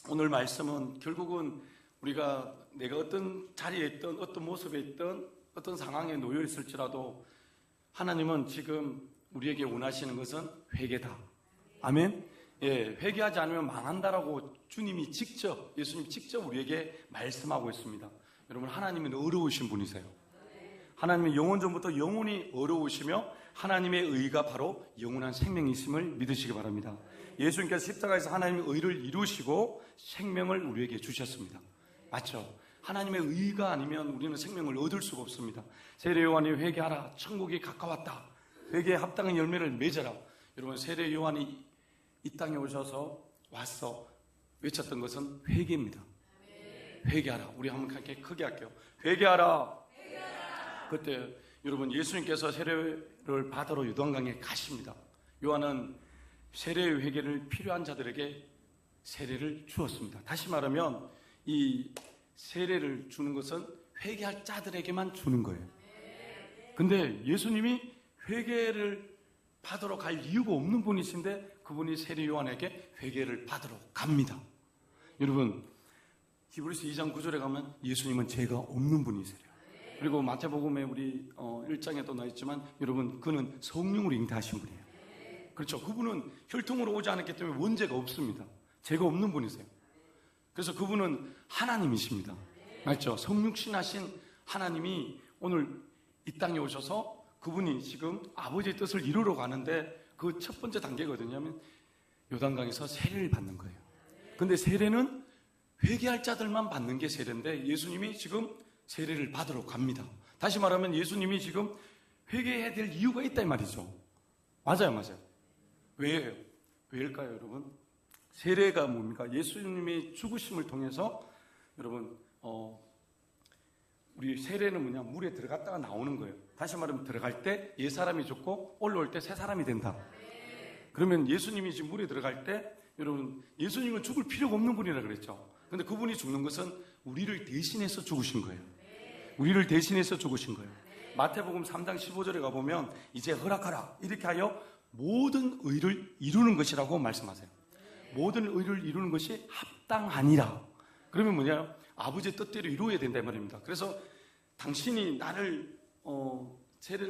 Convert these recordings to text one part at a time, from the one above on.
오늘 말씀은 결국은 내가 어떤 자리에 있든 어떤 모습에 있든 어떤 상황에 놓여 있을지라도 하나님은 지금 우리에게 원하시는 것은 회개다. 아멘. 예, 회개하지 않으면 망한다라고 예수님 직접 우리에게 말씀하고 있습니다. 여러분, 하나님은 어려우신 분이세요. 하나님은 영원 전부터 영원히 어려우시며 하나님의 의가 바로 영원한 생명이심을 믿으시기 바랍니다. 예수님께서 십자가에서 하나님의 의를 이루시고 생명을 우리에게 주셨습니다. 맞죠? 하나님의 의가 아니면 우리는 생명을 얻을 수가 없습니다. 세례 요한이 회개하라, 천국이 가까웠다, 회개에 합당한 열매를 맺어라. 여러분, 세례 요한이 이 땅에 와서 외쳤던 것은 회개입니다. 회개하라. 우리 한번 함께 크게 할게요. 회개하라. 그때 여러분, 예수님께서 세례를 받으러 요단강에 가십니다. 요한은 세례 회개를 필요한 자들에게 세례를 주었습니다. 다시 말하면 이 세례를 주는 것은 회개할 자들에게만 주는 거예요. 근데 예수님이 회개를 받으러 갈 이유가 없는 분이신데 그분이 세례 요한에게 회개를 받으러 갑니다. 여러분, 히브리서 2장 9절에 가면 예수님은 죄가 없는 분이세요. 그리고 마태복음에 우리 1장에도 나있지만 여러분, 그는 성령으로 잉태하신 분이에요. 그렇죠. 그분은 혈통으로 오지 않았기 때문에 원죄가 없습니다. 죄가 없는 분이세요. 그래서 그분은 하나님이십니다. 맞죠? 성육신하신 하나님이 오늘 이 땅에 오셔서 그분이 지금 아버지의 뜻을 이루러 가는데 그 첫 번째 단계거든요. 요단강에서 세례를 받는 거예요. 근데 세례는 회개할 자들만 받는 게 세례인데 예수님이 지금 세례를 받으러 갑니다. 다시 말하면 예수님이 지금 회개해야 될 이유가 있다 이 말이죠. 맞아요. 왜예요? 왜일까요, 여러분? 세례가 뭡니까? 예수님이 죽으심을 통해서 여러분, 우리 세례는 뭐냐? 물에 들어갔다가 나오는 거예요. 다시 말하면 들어갈 때 옛사람이 죽고 올라올 때 새사람이 된다. 그러면 예수님이 지금 물에 들어갈 때 여러분, 예수님은 죽을 필요가 없는 분이라 그랬죠. 근데 그분이 죽는 것은 우리를 대신해서 죽으신 거예요. 우리를 대신해서 죽으신 거예요. 마태복음 3장 15절에 가보면 이제 허락하라, 이렇게 하여 모든 의를 이루는 것이라고 말씀하세요. 모든 의를 이루는 것이 합당하니라. 그러면 뭐냐? 아버지의 뜻대로 이루어야 된다 이 말입니다. 그래서 당신이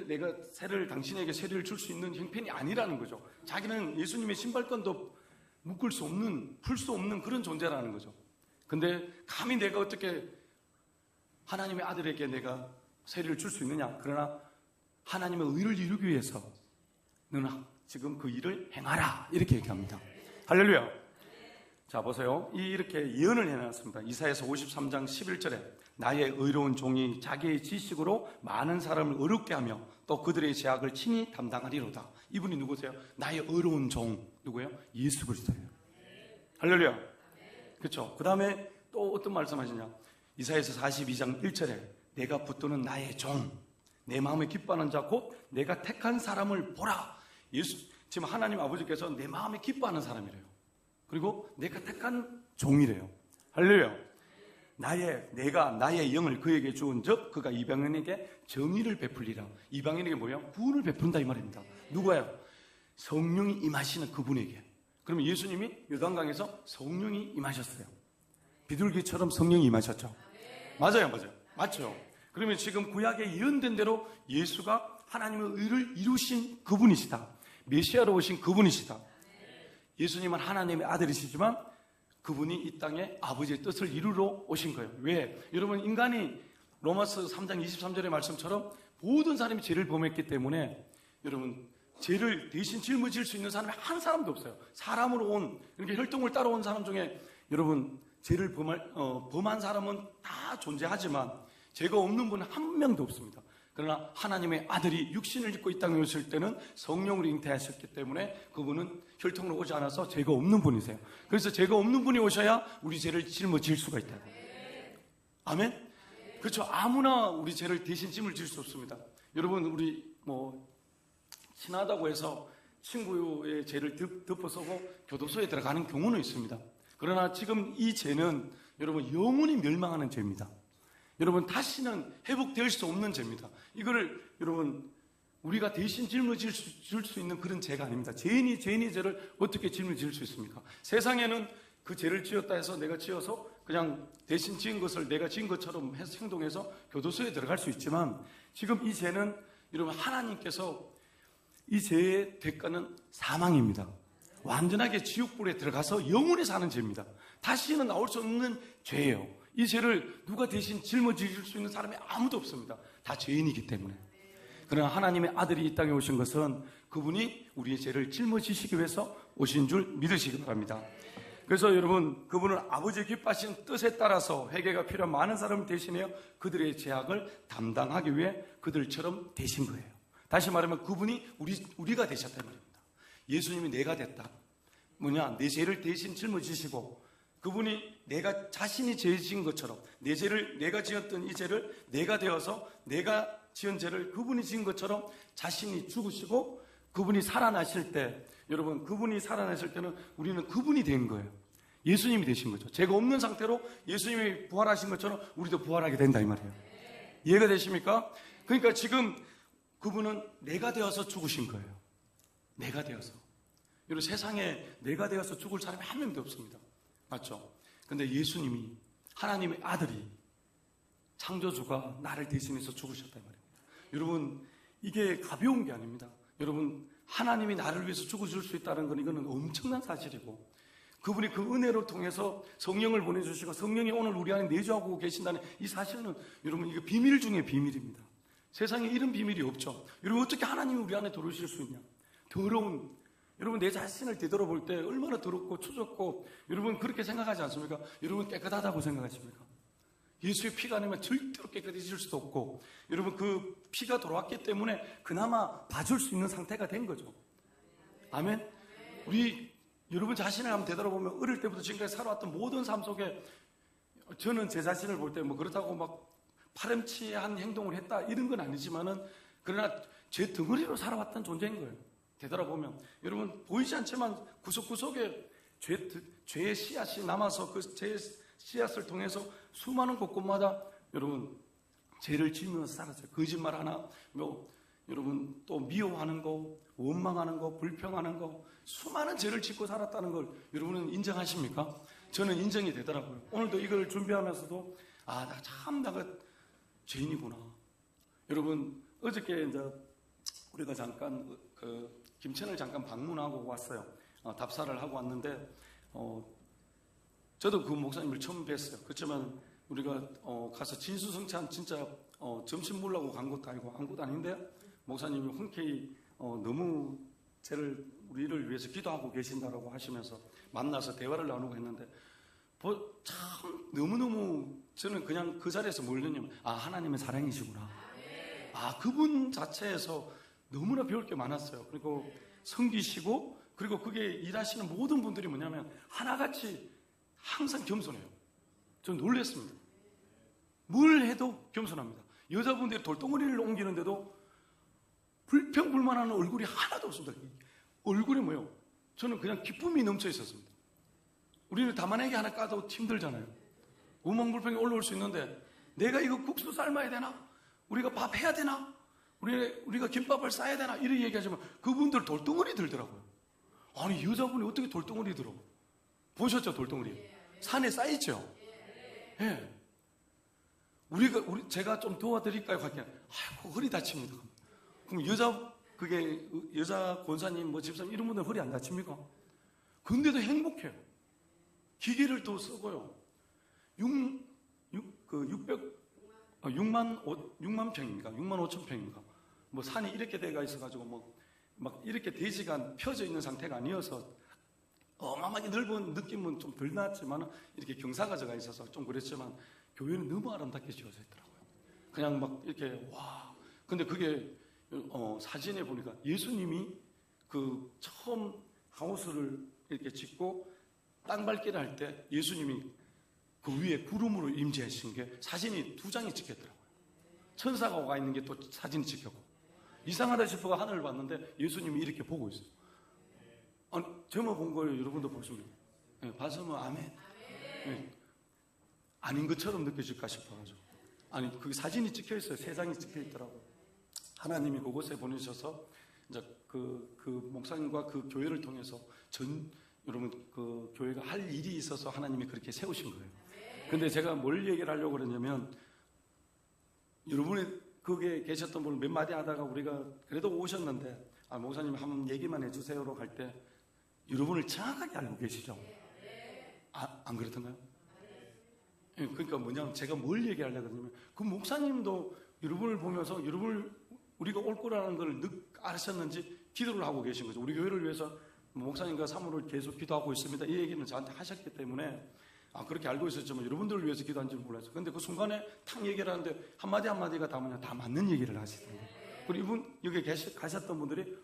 내가 당신에게 세례를 줄 수 있는 형편이 아니라는 거죠. 자기는 예수님의 신발끈도 묶을 수 없는, 풀 수 없는 그런 존재라는 거죠. 근데 감히 내가 어떻게 하나님의 아들에게 내가 세례를 줄 수 있느냐? 그러나 하나님의 의를 이루기 위해서 너는 지금 그 일을 행하라, 이렇게 얘기합니다. 할렐루야. 자, 보세요. 이렇게 예언을 해놨습니다. 이사야서 53장 11절에 나의 의로운 종이 자기의 지식으로 많은 사람을 어렵게 하며 또 그들의 죄악을 친히 담당하리로다. 이분이 누구세요? 나의 의로운 종. 누구예요? 예수 그리스도예요. 할렐루야. 그렇죠. 그 다음에 또 어떤 말씀하시냐? 이사야서 42장 1절에 내가 붙드는 나의 종, 내 마음에 기뻐하는 자 곧 내가 택한 사람을 보라. 지금 하나님 아버지께서 내 마음에 기뻐하는 사람이래요. 그리고 내가 택한 종이래요. 할렐루야. 내가 나의 영을 그에게 주은 즉 그가 이방인에게 정의를 베풀리라. 이방인에게 뭐야? 구원을 베푼다 이 말입니다. 누가요? 성령이 임하시는 그분에게. 그러면 예수님이 요단강에서 성령이 임하셨어요. 비둘기처럼 성령이 임하셨죠. 맞죠. 그러면 지금 구약에 예언된 대로 예수가 하나님의 의를 이루신 그분이시다. 메시아로 오신 그분이시다. 예수님은 하나님의 아들이시지만 그분이 이 땅에 아버지의 뜻을 이루러 오신 거예요. 왜? 여러분, 인간이 로마서 3장 23절의 말씀처럼 모든 사람이 죄를 범했기 때문에 여러분, 죄를 대신 짊어질 수 있는 사람이 한 사람도 없어요. 사람으로 이렇게 혈통을 따라온 사람 중에 여러분, 죄를 범한 사람은 다 존재하지만 죄가 없는 분은 한 명도 없습니다. 그러나 하나님의 아들이 육신을 입고 이 땅에 오실 때는 성령으로 잉태하셨기 때문에 그분은 혈통으로 오지 않아서 죄가 없는 분이세요. 그래서 죄가 없는 분이 오셔야 우리 죄를 짊어질 수가 있다. 아멘? 그렇죠. 아무나 우리 죄를 대신 짊어질 수 없습니다. 여러분, 우리 친하다고 해서 친구의 죄를 덮어서고 교도소에 들어가는 경우는 있습니다. 그러나 지금 이 죄는 여러분 영원히 멸망하는 죄입니다. 여러분, 다시는 회복될 수 없는 죄입니다. 이거를 여러분, 우리가 대신 짊어질 수 있는 그런 죄가 아닙니다. 죄인이 죄를 어떻게 짊어질 수 있습니까? 세상에는 그 죄를 지었다 해서 내가 지어서 그냥 대신 지은 것을 내가 지은 것처럼 해서 행동해서 교도소에 들어갈 수 있지만, 지금 이 죄는 여러분 하나님께서 이 죄의 대가는 사망입니다. 완전하게 지옥불에 들어가서 영원히 사는 죄입니다. 다시는 나올 수 없는 죄예요. 이 죄를 누가 대신 짊어질 수 있는 사람이 아무도 없습니다. 다 죄인이기 때문에. 그러나 하나님의 아들이 이 땅에 오신 것은 그분이 우리의 죄를 짊어지시기 위해서 오신 줄 믿으시기 바랍니다. 그래서 여러분, 그분은 아버지의 기뻐하신 뜻에 따라서 회개가 필요한 많은 사람을 대신하여 그들의 죄악을 담당하기 위해 그들처럼 되신 거예요. 다시 말하면 그분이 우리가 되셨단 말입니다. 예수님이 내가 됐다. 뭐냐? 내 죄를 대신 짊어지시고, 그분이 내가 자신이 죄 지은 것처럼 내 죄를, 내가 지었던 이 죄를 내가 되어서 내가 지은 죄를 그분이 지은 것처럼 자신이 죽으시고, 그분이 살아나실 때, 여러분, 그분이 살아나실 때는 우리는 그분이 된 거예요. 예수님이 되신 거죠. 죄가 없는 상태로 예수님이 부활하신 것처럼 우리도 부활하게 된다 이 말이에요. 이해가 되십니까? 그러니까 지금 그분은 내가 되어서 죽으신 거예요. 내가 되어서. 여러분, 세상에 내가 되어서 죽을 사람이 한 명도 없습니다. 맞죠? 근데 예수님이, 하나님의 아들이, 창조주가 나를 대신해서 죽으셨다 이 말입니다. 여러분, 이게 가벼운 게 아닙니다. 여러분, 하나님이 나를 위해서 죽으실 수 있다는 건 이거는 엄청난 사실이고, 그분이 그 은혜를 통해서 성령을 보내주시고 성령이 오늘 우리 안에 내주하고 계신다는 이 사실은 여러분, 이거 비밀 중에 비밀입니다. 세상에 이런 비밀이 없죠. 여러분, 어떻게 하나님이 우리 안에 들어오실 수 있냐? 더러운, 여러분, 내 자신을 되돌아볼 때 얼마나 더럽고 추적고, 여러분 그렇게 생각하지 않습니까? 여러분 깨끗하다고 생각하십니까? 예수의 피가 아니면 절대로 깨끗해질 수도 없고, 여러분 그 피가 돌아왔기 때문에 그나마 봐줄 수 있는 상태가 된 거죠. 아멘? 우리 여러분 자신을 한번 되돌아보면 어릴 때부터 지금까지 살아왔던 모든 삶 속에, 저는 제 자신을 볼 때 뭐 그렇다고 막 파렴치한 행동을 했다 이런 건 아니지만은, 그러나 죄 덩어리로 살아왔던 존재인 거예요. 되돌아보면 여러분 보이지 않지만 구석구석에 죄의 씨앗이 남아서 그 죄의 씨앗을 통해서 수많은 곳곳마다 여러분 죄를 지으면서 살았어요. 거짓말 하나, 여러분 또 미워하는 거, 원망하는 거, 불평하는 거, 수많은 죄를 짓고 살았다는 걸 여러분은 인정하십니까? 저는 인정이 되더라고요. 오늘도 이걸 준비하면서도 내가 죄인이구나. 여러분, 어저께 이제 우리가 잠깐 김천을 잠깐 방문하고 왔어요. 답사를 하고 왔는데, 저도 그 목사님을 처음 뵀어요. 그렇지만 우리가 가서 진수성찬 진짜 점심 먹으려고 간 것도 아니고 한 것도 아닌데, 목사님이 흔쾌히 너무 우리를 위해서 기도하고 계신다라고 하시면서 만나서 대화를 나누고 했는데, 참 너무너무 저는 그냥 그 자리에서 뭘 느냐면, 하나님의 사랑이시구나. 그분 자체에서 너무나 배울 게 많았어요. 그리고 섬기시고, 그리고 그게 일하시는 모든 분들이 뭐냐면 하나같이 항상 겸손해요. 전 놀랐습니다. 뭘 해도 겸손합니다. 여자분들이 돌덩어리를 옮기는데도 불평불만하는 얼굴이 하나도 없습니다. 얼굴이 뭐예요? 저는 그냥 기쁨이 넘쳐 있었습니다. 우리는 담아내기 하나 까도 힘들잖아요. 우멍불평이 올라올 수 있는데, 내가 이거 국수 삶아야 되나? 우리가 밥 해야 되나? 우리가 김밥을 싸야 되나? 이렇게 얘기하지만 그분들 돌덩어리 들더라고요. 아니, 여자분이 어떻게 돌덩어리 들어? 보셨죠, 돌덩어리? 산에 쌓이죠? 예. 제가 좀 도와드릴까요? 할게요. 허리 다칩니다. 그럼 여자 권사님, 집사님 이런 분들 허리 안 다칩니까? 근데도 행복해요. 기계를 또 쓰고요. 6만 평인가? 6만 5천 평인가? 산이 이렇게 돼가 있어가지고 막 이렇게 대지가 펴져 있는 상태가 아니어서 어마어마하게 넓은 느낌은 좀 덜 났지만, 이렇게 경사가 져가 있어서 좀 그랬지만, 교회는 너무 아름답게 지어져 있더라고요. 그냥 막 이렇게, 와. 근데 그게, 사진에 보니까 예수님이 그 처음 하우스를 이렇게 짓고 땅 밟기를 할 때 예수님이 그 위에 구름으로 임재하신 게 사진이 2장이 찍혔더라고요. 천사가 와 있는 게 또 사진이 찍혔고, 이상하다 싶어가 하늘을 봤는데 예수님이 이렇게 보고 있어요. 아니, 제가 본 걸 여러분도 보시면, 봐서면 아멘. 아닌 것처럼 느껴질까 싶어가지고. 아니, 그 사진이 찍혀 있어요. 3장이 찍혀 있더라고요. 하나님이 그곳에 보내셔서 이제 그 목사님과 그 교회를 통해서 여러분 그 교회가 할 일이 있어서 하나님이 그렇게 세우신 거예요. 근데 제가 뭘 얘기를 하려고 그러냐면, 여러분이 거기에 계셨던 분을 몇 마디 하다가 우리가 그래도 오셨는데, 목사님 한번 얘기만 해주세요로 갈 때 여러분을 정확하게 알고 계시죠? 안 그렇던가요? 그러니까 뭐냐면 제가 뭘 얘기하려고 그러냐면, 그 목사님도 여러분을 보면서 우리가 올 거라는 걸 아셨는지 기도를 하고 계신 거죠. 우리 교회를 위해서 목사님과 사모를 계속 기도하고 있습니다, 이 얘기는 저한테 하셨기 때문에 그렇게 알고 있었지만 여러분들을 위해서 기도한 줄 몰랐어요. 근데 그 순간에 탁 얘기를 하는데 한마디 한마디가 다 뭐냐, 다 맞는 얘기를 하시더라고요. 그리고 이분 여기 가셨던 분들이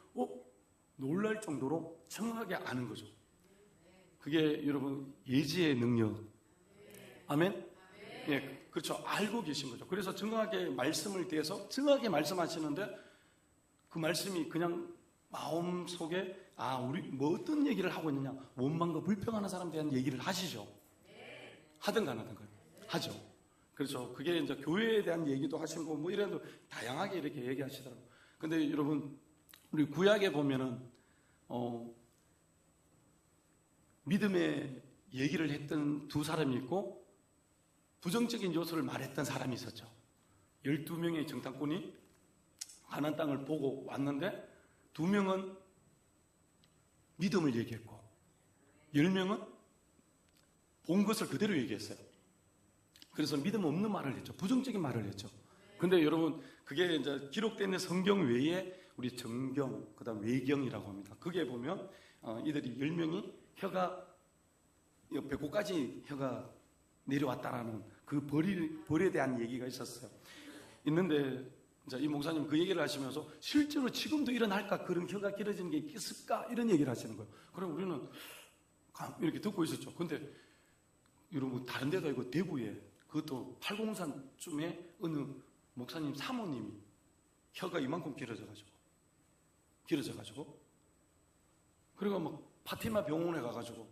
놀랄 정도로 정확하게 아는 거죠. 그게 여러분 예지의 능력. 아멘? 예, 그렇죠. 알고 계신 거죠. 그래서 정확하게 말씀을 대해서 정확하게 말씀하시는데, 그 말씀이 그냥 마음 속에 우리 뭐 어떤 얘기를 하고 있느냐, 원망과 불평하는 사람에 대한 얘기를 하시죠. 하든가 안 하든가 하죠. 그렇죠. 그게 이제 교회에 대한 얘기도 하시고 뭐 이래도 다양하게 이렇게 얘기하시더라고요. 근데 여러분, 우리 구약에 보면은 믿음의 얘기를 했던 두 사람이 있고 부정적인 요소를 말했던 사람이 있었죠. 12명의 정탐꾼이 가나안 땅을 보고 왔는데 2명은 믿음을 얘기했고 10명은 본 것을 그대로 얘기했어요. 그래서 믿음 없는 말을 했죠. 부정적인 말을 했죠. 근데 여러분, 그게 이제 기록되어 있는 성경 외에 우리 정경, 그 다음 외경이라고 합니다. 그게 보면 이들이 10명이 혀가 배꼽까지 혀가 내려왔다라는 그 벌에 대한 얘기가 있었어요. 있는데 이 목사님 그 얘기를 하시면서 실제로 지금도 일어날까, 그런 혀가 길어지는 게 있을까, 이런 얘기를 하시는 거예요. 그럼 우리는 이렇게 듣고 있었죠. 근데 여러분, 다른 데도 아니고 대구에, 그것도 팔공산쯤에 어느 목사님 사모님이 혀가 이만큼 길어져가지고 그리고 막 파티마 병원에 가가지고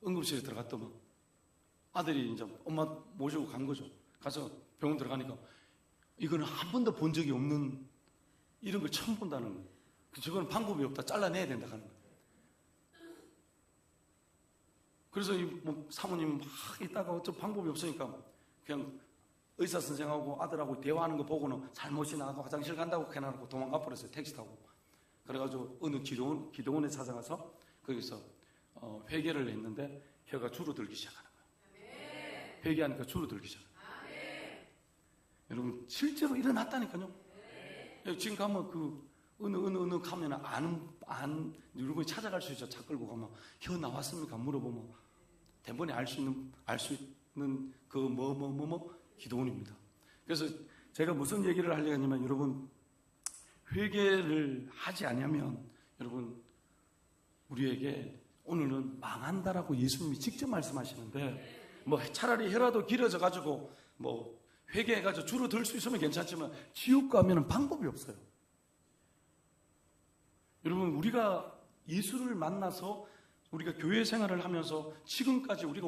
응급실에 들어갔더만 아들이 이제 엄마 모시고 간 거죠. 가서 병원 들어가니까 이거는 한 번도 본 적이 없는, 이런 걸 처음 본다는 거예요. 저거는 방법이 없다, 잘라내야 된다 하는 거예요. 그래서 사모님 막 있다가 어쩔 방법이 없으니까 그냥 의사 선생하고 아들하고 대화하는 거 보고는 잘못이 나고 화장실 간다고 해놔놓고 도망가 버렸어요. 택시 타고. 그래가지고 어느 기도원에 찾아가서 거기서 회개를 했는데 혀가 줄어들기 시작하는 거예요. 회개하니까 줄어들기 시작해요. 여러분, 실제로 일어났다니까요. 지금 가면 어느 가면 여러분이 찾아갈 수 있죠. 차 끌고 가면 혀 나왔습니까? 물어보면 대번에 알 수 있는 그 기도원입니다. 그래서 제가 무슨 얘기를 하려고 하냐면, 여러분, 회개를 하지 않으면 여러분, 우리에게 오늘은 망한다라고 예수님이 직접 말씀하시는데, 차라리 혀라도 길어져 가지고 회개해 가지고 줄어들 수 있으면 괜찮지만 지옥 가면은 방법이 없어요. 여러분, 우리가 예수를 만나서 우리가 교회 생활을 하면서 지금까지 우리가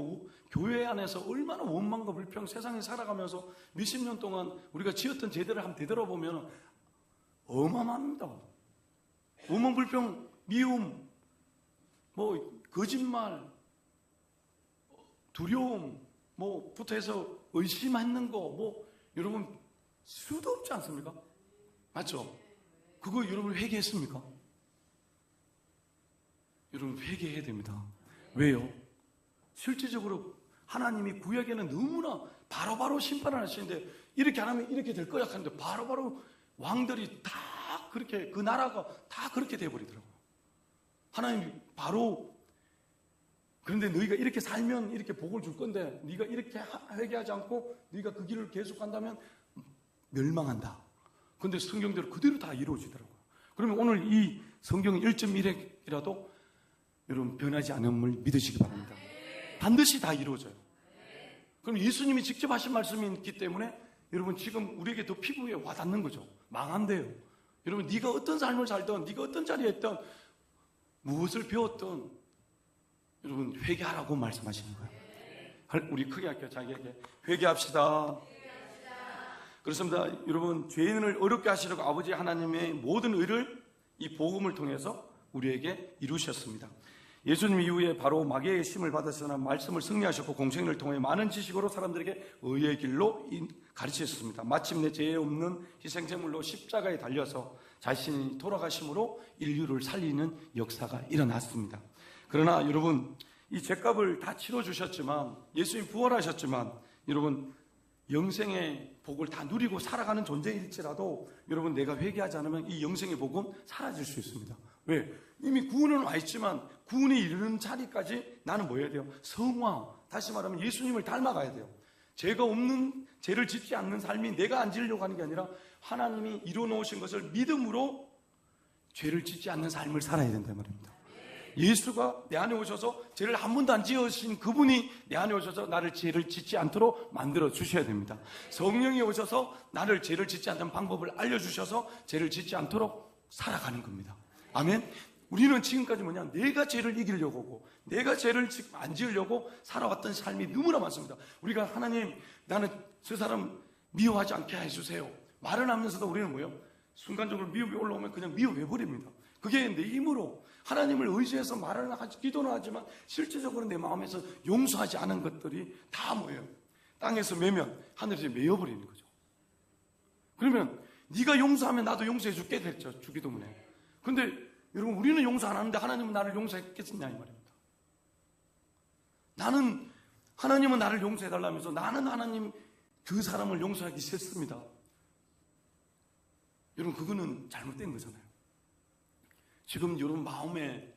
교회 안에서 얼마나 원망과 불평, 세상에 살아가면서 몇십 년 동안 우리가 지었던 죄들을 한번 되돌아보면 어마어마합니다. 원망, 불평, 미움, 거짓말, 두려움, 부터 해서 의심하는 거, 여러분 수도 없지 않습니까? 맞죠? 그거 여러분 회개했습니까? 여러분 회개해야 됩니다. 왜요? 실질적으로 하나님이 구약에는 너무나 바로바로 심판을 하시는데, 이렇게 안 하면 이렇게 될 거야 하는데 바로바로 왕들이 다 그렇게, 그 나라가 다 그렇게 돼버리더라고요. 하나님이 바로, 그런데 너희가 이렇게 살면 이렇게 복을 줄 건데 네가 이렇게 회개하지 않고 네가 그 길을 계속 간다면 멸망한다. 그런데 성경대로 그대로 다 이루어지더라고요. 그러면 오늘 이 성경 1.1핵이라도 여러분 변하지 않음을 믿으시기 바랍니다. 반드시 다 이루어져요. 그럼 예수님이 직접 하신 말씀이 있기 때문에 여러분 지금 우리에게 더 피부에 와닿는 거죠. 망한대요. 여러분, 네가 어떤 삶을 살든, 네가 어떤 자리에 있든, 무엇을 배웠든 여러분 회개하라고 말씀하시는 거예요. 우리 크게 할게요. 자기에게 회개합시다. 그렇습니다. 여러분, 죄인을 어렵게 하시려고 아버지 하나님의 모든 의를 이 복음을 통해서 우리에게 이루셨습니다. 예수님 이후에 바로 마귀의 힘을 받으시나 말씀을 승리하셨고 공생을 통해 많은 지식으로 사람들에게 의의 길로 가르치셨습니다. 마침내 죄 없는 희생제물로 십자가에 달려서 자신이 돌아가심으로 인류를 살리는 역사가 일어났습니다. 그러나 여러분, 이 죄값을 다 치러주셨지만, 예수님이 부활하셨지만, 여러분 영생의 복을 다 누리고 살아가는 존재일지라도 여러분, 내가 회개하지 않으면 이 영생의 복은 사라질 수 있습니다. 왜? 이미 구원은 와 있지만 구원이 이르는 자리까지 나는 뭐 해야 돼요? 성화, 다시 말하면 예수님을 닮아가야 돼요. 죄가 없는, 죄를 짓지 않는 삶이 내가 안 지으려고 하는 게 아니라 하나님이 이루어놓으신 것을 믿음으로 죄를 짓지 않는 삶을 살아야 된단 말입니다. 예수가 내 안에 오셔서 죄를 한 번도 안 지으신 그분이 내 안에 오셔서 나를 죄를 짓지 않도록 만들어 주셔야 됩니다. 성령이 오셔서 나를 죄를 짓지 않는 방법을 알려주셔서 죄를 짓지 않도록 살아가는 겁니다. 아멘. 우리는 지금까지 뭐냐, 내가 죄를 이기려고 하고 내가 죄를 안 지으려고 살아왔던 삶이 너무나 많습니다. 우리가 하나님, 나는 저 사람 미워하지 않게 해주세요 말은 하면서도 우리는 뭐예요? 순간적으로 미움이 올라오면 그냥 미워해버립니다. 그게 내 힘으로 하나님을 의지해서 말을 하지, 기도는 하지만 실질적으로 내 마음에서 용서하지 않은 것들이 다 뭐예요? 땅에서 매면 하늘에서 메어버리는 거죠. 그러면 네가 용서하면 나도 용서해 줄게 됐죠, 주기도문에. 근데 여러분, 우리는 용서 안 하는데 하나님은 나를 용서했겠느냐 이 말입니다. 나는, 하나님은 나를 용서해달라면서 나는 하나님 그 사람을 용서하기 싫습니다. 여러분, 그거는 잘못된 거잖아요. 지금 여러분 마음에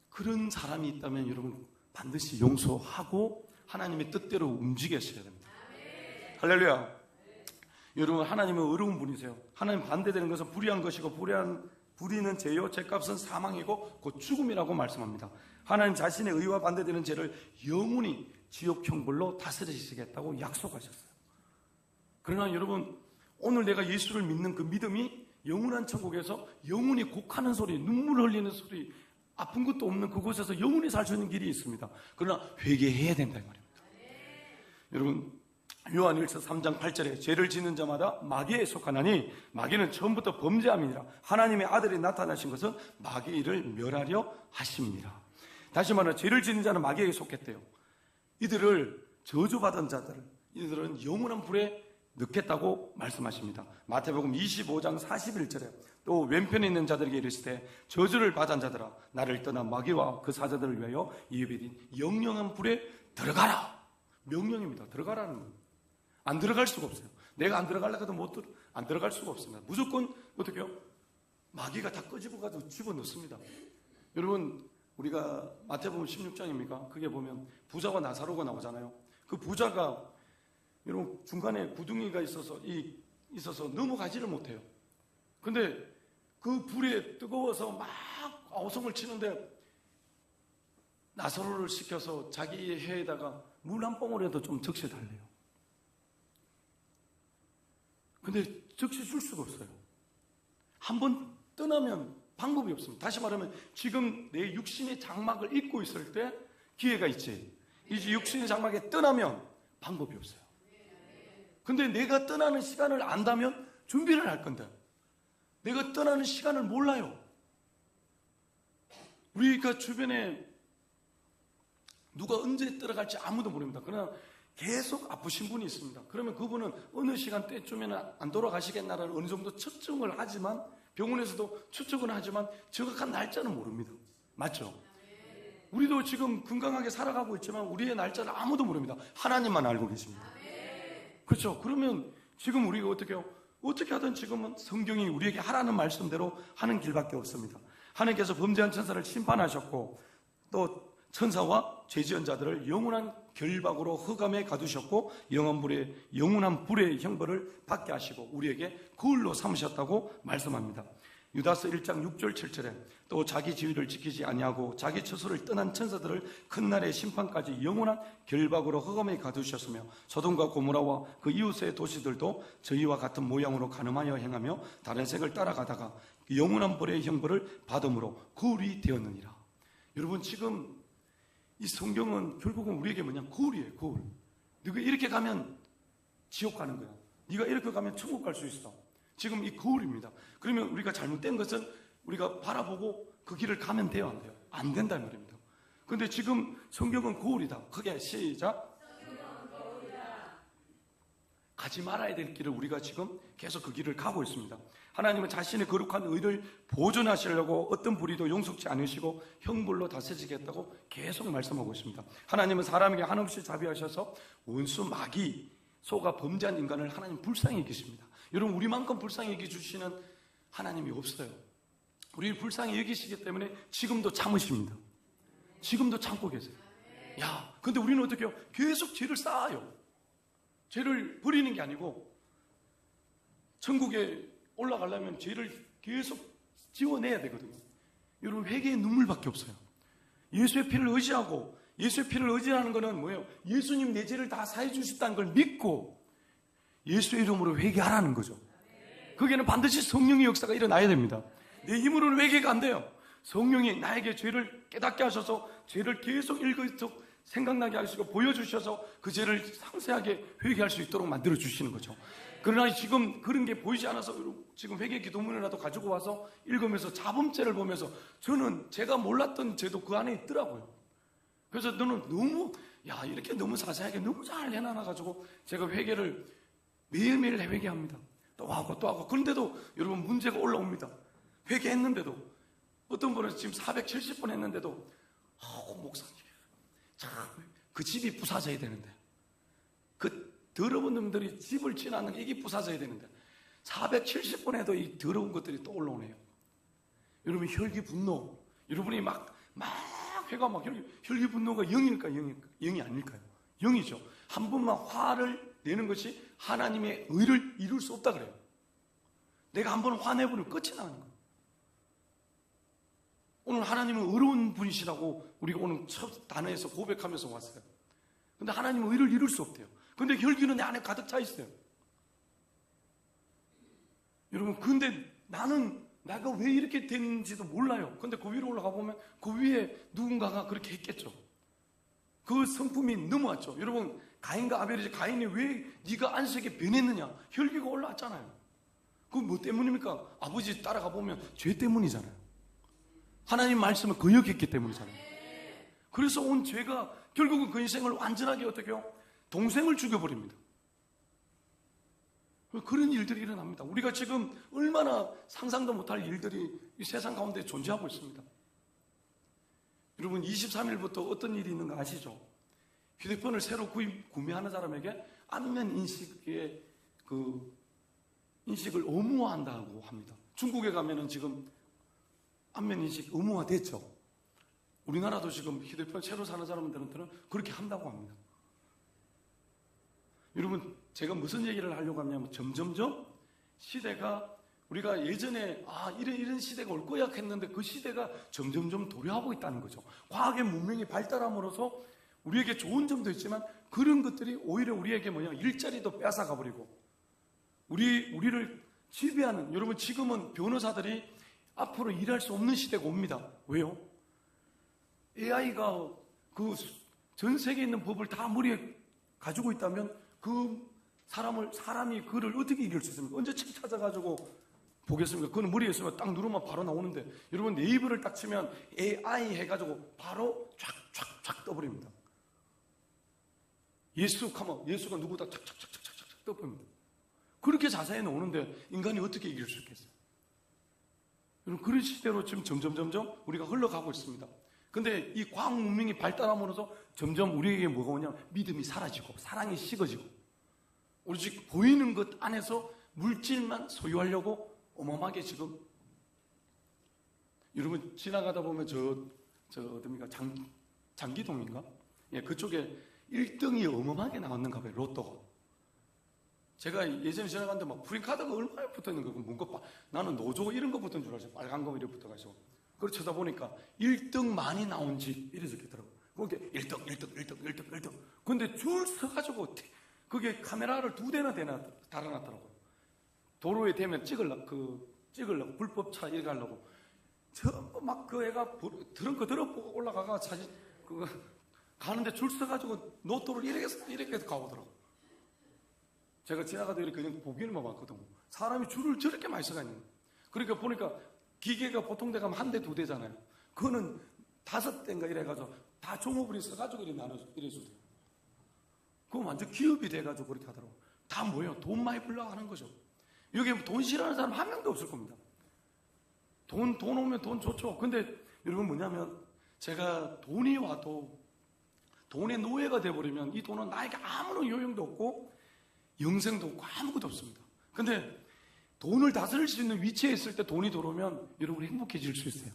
그런 사람이 있다면 여러분 반드시 용서하고 하나님의 뜻대로 움직이셔야 됩니다. 할렐루야. 여러분, 하나님은 어려운 분이세요. 하나님 반대되는 것은 불의한 것이고 불의는 죄요, 죄값은 사망이고 곧 죽음이라고 말씀합니다. 하나님 자신의 의와 반대되는 죄를 영원히 지옥 형벌로 다스리시겠다고 약속하셨어요. 그러나 여러분, 오늘 내가 예수를 믿는 그 믿음이 영원한 천국에서 영원히 곡하는 소리, 눈물 흘리는 소리, 아픈 것도 없는 그곳에서 영원히 살 수 있는 길이 있습니다. 그러나 회개해야 된다 이 말입니다. 여러분, 요한일서 3장 8절에 죄를 짓는 자마다 마귀에 속하나니 마귀는 처음부터 범죄함이니라. 하나님의 아들이 나타나신 것은 마귀를 멸하려 하십니다. 다시 말하면 죄를 짓는 자는 마귀에게 속했대요. 이들을 저주받은 자들을, 이들은 영원한 불에 넣겠다고 말씀하십니다. 마태복음 25장 41절에 또 왼편에 있는 자들에게 이르시되 저주를 받은 자들아, 나를 떠나 마귀와 그 사자들을 위하여 예비된 영영한 불에 들어가라. 명령입니다. 들어가라는 거예요. 안 들어갈 수가 없어요. 내가 안 들어가려고 해도 안 들어갈 수가 없습니다. 무조건 어떻게 해요? 마귀가 다 끄집어가지고 집어넣습니다. 여러분, 우리가 마태복음 16장입니까? 그게 보면 부자와 나사로가 나오잖아요. 그 부자가 여러분 중간에 구덩이가 있어서 넘어가지를 못해요. 근데 그 불에 뜨거워서 막 아우성을 치는데 나사로를 시켜서 자기 혀에다가 물 한 방울이라도 좀 적셔달래요. 근데 적셔줄 수가 없어요. 한번 떠나면 방법이 없습니다. 다시 말하면 지금 내 육신의 장막을 입고 있을 때 기회가 있지, 이제 육신의 장막에 떠나면 방법이 없어요. 근데 내가 떠나는 시간을 안다면 준비를 할 건데 내가 떠나는 시간을 몰라요. 우리가 주변에 누가 언제 떠나갈지 아무도 모릅니다. 그러나 계속 아프신 분이 있습니다. 그러면 그분은 어느 시간대쯤에는 안 돌아가시겠나라는 어느 정도 측정을 하지만, 병원에서도 추측은 하지만 정확한 날짜는 모릅니다. 맞죠? 우리도 지금 건강하게 살아가고 있지만 우리의 날짜를 아무도 모릅니다. 하나님만 알고 계십니다. 그렇죠? 그러면 지금 우리가 어떻게 하든 지금은 성경이 우리에게 하라는 말씀대로 하는 길밖에 없습니다. 하나님께서 범죄한 천사를 심판하셨고 또 천사와 죄지은 자들을 영원한 결박으로 흑암에 가두셨고 영원한 불의 형벌을 받게 하시고 우리에게 거울로 삼으셨다고 말씀합니다. 유다서 1장 6절 7절에 또 자기 지위를 지키지 아니하고 자기 처소를 떠난 천사들을 큰 날의 심판까지 영원한 결박으로 흑암에 가두셨으며 소돔과 고모라와 그 이웃의 도시들도 저희와 같은 모양으로 간음하여 행하며 다른 색을 따라가다가 영원한 불의 형벌을 받음으로 거울이 되었느니라. 여러분, 지금 이 성경은 결국은 우리에게 뭐냐? 거울이에요. 거울. 네가 이렇게 가면 지옥 가는 거야. 네가 이렇게 가면 천국 갈 수 있어. 지금 이 거울입니다. 그러면 우리가 잘못된 것은 우리가 바라보고 그 길을 가면 돼요, 안 돼요? 안 된다 말입니다. 근데 지금 성경은 거울이다. 크게 시작. 가지 말아야 될 길을 우리가 지금 계속 그 길을 가고 있습니다. 하나님은 자신의 거룩한 의를 보존하시려고 어떤 불의도 용서치 않으시고 형벌로 다스리겠다고 계속 말씀하고 있습니다. 하나님은 사람에게 한없이 자비하셔서 원수 마귀 소가 범죄한 인간을 하나님 불쌍히 여기십니다. 여러분, 우리만큼 불쌍히 여기주시는 하나님이 없어요. 우리를 불쌍히 여기시기 때문에 지금도 참으십니다. 지금도 참고 계세요. 야, 근데 우리는 어떻게 해요? 계속 죄를 쌓아요. 죄를 버리는 게 아니고 천국에 올라가려면 죄를 계속 지워내야 되거든요. 여러분, 회개의 눈물밖에 없어요. 예수의 피를 의지하고, 예수의 피를 의지하는 것은 뭐예요? 예수님 내 죄를 다 사해 주셨다는 걸 믿고 예수의 이름으로 회개하라는 거죠. 거기에는 반드시 성령의 역사가 일어나야 됩니다. 내 힘으로는 회개가 안 돼요. 성령이 나에게 죄를 깨닫게 하셔서 죄를 계속 일거이득 생각나게 하시고 보여주셔서 그 죄를 상세하게 회개할 수 있도록 만들어 주시는 거죠. 그러나 지금 그런 게 보이지 않아서 지금 회개 기도문이라도 가지고 와서 읽으면서 자범죄를 보면서 저는 제가 몰랐던 죄도 그 안에 있더라고요. 그래서 너는 너무 이렇게 너무 자세하게 너무 잘 해놔가지고 제가 회개를 매일매일 회개합니다. 또 하고 또 하고. 그런데도 여러분, 문제가 올라옵니다. 회개했는데도 어떤 분은 지금 470번 했는데도 목사님 참 그 집이 부사져야 되는데, 그 더러운 놈들이 집을 지나는 게 이게 부사져야 되는데 470번 해도 이 더러운 것들이 또 올라오네요. 여러분, 혈기 분노, 여러분이 막 회가 막 혈기 분노가 0일까요? 0이 아닐까요? 0이죠. 한 번만 화를 내는 것이 하나님의 의를 이룰 수 없다 그래요. 내가 한 번 화내버리면 끝이 나는 거예요. 오늘 하나님은 의로운 분이시라고 우리가 오늘 첫 단어에서 고백하면서 왔어요. 근데 하나님은 의를 이룰 수 없대요. 근데 혈기는 내 안에 가득 차 있어요. 여러분, 근데 나는 내가 왜 이렇게 됐는지도 몰라요. 근데 그 위로 올라가 보면 그 위에 누군가가 그렇게 했겠죠. 그 성품이 넘어왔죠. 여러분, 가인과 아벨이지. 가인이 왜 네가 안식에 변했느냐? 혈기가 올라왔잖아요. 그 뭐 때문입니까? 아버지 따라가 보면 죄 때문이잖아요. 하나님 말씀을 거역했기 때문이잖아요. 그래서 온 죄가 결국은 그 인생을 완전하게 어떻게 해요? 동생을 죽여버립니다. 그런 일들이 일어납니다. 우리가 지금 얼마나 상상도 못할 일들이 이 세상 가운데 존재하고 있습니다. 여러분, 23일부터 어떤 일이 있는가 아시죠? 휴대폰을 새로 구매하는 사람에게 안면 인식의 그 인식을 의무화한다고 합니다. 중국에 가면은 지금 안면 인식 의무화 됐죠. 우리나라도 지금 휴대폰 새로 사는 사람들한테는 그렇게 한다고 합니다. 여러분, 제가 무슨 얘기를 하려고 하냐면 점점점 시대가 우리가 예전에 이런 시대가 올 거야 했는데 그 시대가 점점점 도래하고 있다는 거죠. 과학의 문명이 발달함으로써 우리에게 좋은 점도 있지만 그런 것들이 오히려 우리에게 일자리도 뺏어가 버리고 우리를 지배하는. 여러분, 지금은 변호사들이 앞으로 일할 수 없는 시대가 옵니다. 왜요? AI가 그 전 세계에 있는 법을 다 머리에 가지고 있다면 그 사람이 그를 어떻게 이길 수 있습니까? 언제 책 찾아가지고 보겠습니까? 그건 머리에 있으면 딱 누르면 바로 나오는데, 여러분, 네이버를 딱 치면 AI 해가지고 바로 쫙 떠버립니다. 예수가 누구다 쫙 떠버립니다. 그렇게 자세히 나오는데 인간이 어떻게 이길 수 있겠어요? 여러분, 그런 시대로 지금 점점 우리가 흘러가고 있습니다. 근데 이 과학 문명이 발달함으로써 점점 우리에게 뭐가 오냐면 믿음이 사라지고 사랑이 식어지고 오직 보이는 것 안에서 물질만 소유하려고 어마어마하게 지금. 여러분, 지나가다 보면 어딥니까? 장기동인가? 예, 그쪽에 1등이 어마어마하게 나왔는가 봐요, 로또가. 제가 예전에 지나갔는데 막 프리카드가 얼마나 붙어 있는 거고, 뭔가 나는 노조 이런 거 붙은 줄 알았어요. 빨간 거 이렇게 붙어가지고. 그걸 쳐다보니까 1등 많이 나온 집 이래 적혀있더라고요. 거기에 1등. 근데 줄 서가지고 그게 카메라를 2대나 달아놨더라고요. 도로에 대면 찍으려고 불법차 이렇게 하려고 전부 막 그 애가 트렁크 들어보고 올라가가 사진 그거 가는데 줄 서가지고 노또를 이렇게 해서 가보더라고. 제가 지나가다 이렇게 그냥 보기는만 봤거든요. 사람이 줄을 저렇게 많이 서가 있는 거예요. 그러니까 보니까 기계가 보통 데 가면 한 대, 2대잖아요. 그거는 5대인가 이래가지고 다 종업원이 써가지고 이래 나눠서 이래주세요. 그거 완전 기업이 돼가지고 그렇게 하더라고요. 다 뭐예요? 돈 많이 벌려고 하는 거죠. 여기 돈 싫어하는 사람 한 명도 없을 겁니다. 돈 오면 돈 좋죠. 근데 여러분 뭐냐면 제가 돈이 와도 돈의 노예가 돼버리면 이 돈은 나에게 아무런 요용도 없고 영생도 없고 아무것도 없습니다. 근데 돈을 다스릴 수 있는 위치에 있을 때 돈이 들어오면 여러분이 행복해질 수 있어요.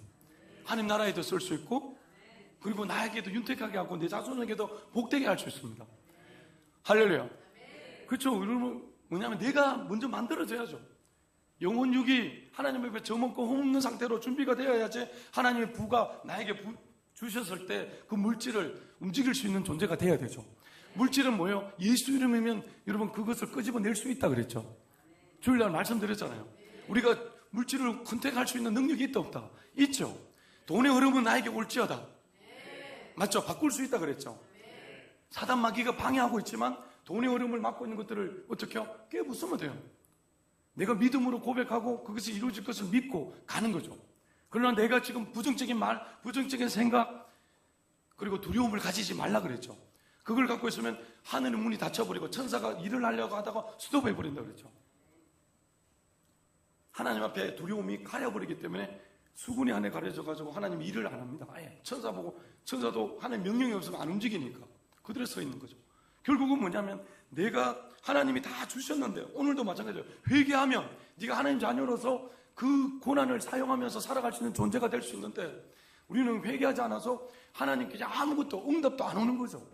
하나님 나라에도 쓸 수 있고 그리고 나에게도 윤택하게 하고 내 자손에게도 복되게 할 수 있습니다. 할렐루야. 그렇죠. 여러분 뭐냐면 내가 먼저 만들어져야죠. 영혼 육이 하나님 앞에 저먹고 흠없는 상태로 준비가 되어야지 하나님의 부가 나에게 주셨을 때 그 물질을 움직일 수 있는 존재가 되어야 되죠. 물질은 뭐예요? 예수 이름이면 여러분 그것을 끄집어낼 수 있다 그랬죠. 주일날 말씀드렸잖아요. 우리가 물질을 컨택할 수 있는 능력이 있다 없다? 있죠. 돈의 흐름은 나에게 올지어다. 맞죠? 바꿀 수 있다 그랬죠. 사단 마귀가 방해하고 있지만 돈의 흐름을 막고 있는 것들을 어떻게 해요? 깨부수면 돼요. 내가 믿음으로 고백하고 그것이 이루어질 것을 믿고 가는 거죠. 그러나 내가 지금 부정적인 말, 부정적인 생각 그리고 두려움을 가지지 말라 그랬죠. 그걸 갖고 있으면 하늘의 문이 닫혀버리고 천사가 일을 하려고 하다가 스톱해버린다 그랬죠. 하나님 앞에 두려움이 가려버리기 때문에 수군이 안에 가려져가지고 하나님 일을 안 합니다. 아예 천사 보고 천사도 하나님 명령이 없으면 안 움직이니까 그대로 서 있는 거죠. 결국은 뭐냐면 내가 하나님이 다 주셨는데 오늘도 마찬가지예요. 회개하면 네가 하나님 자녀로서 그 고난을 사용하면서 살아갈 수 있는 존재가 될 수 있는데 우리는 회개하지 않아서 하나님께 아무것도 응답도 안 오는 거죠.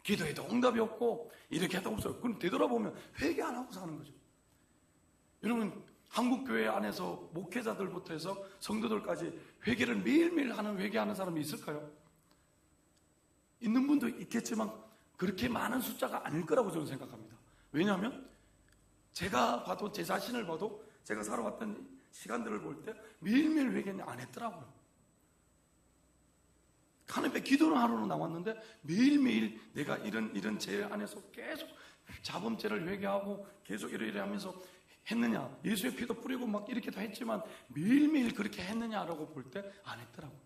기도해도 응답이 없고 이렇게 해도 없어요. 그럼 되돌아보면 회개 안 하고 사는 거죠. 여러분 한국교회 안에서 목회자들부터 해서 성도들까지 회개를 매일매일 회개하는 사람이 있을까요? 있는 분도 있겠지만 그렇게 많은 숫자가 아닐 거라고 저는 생각합니다. 왜냐하면 제가 봐도 제 자신을 봐도 제가 살아왔던 시간들을 볼 때 매일매일 회개는 안 했더라고요. 하나님 앞에 기도는 하루로 나왔는데 매일매일 내가 이런 죄 안에서 계속 자범죄를 회개하고 계속 이래 하면서 했느냐, 예수의 피도 뿌리고 막 이렇게도 했지만 매일매일 그렇게 했느냐라고 볼 때 안 했더라고요.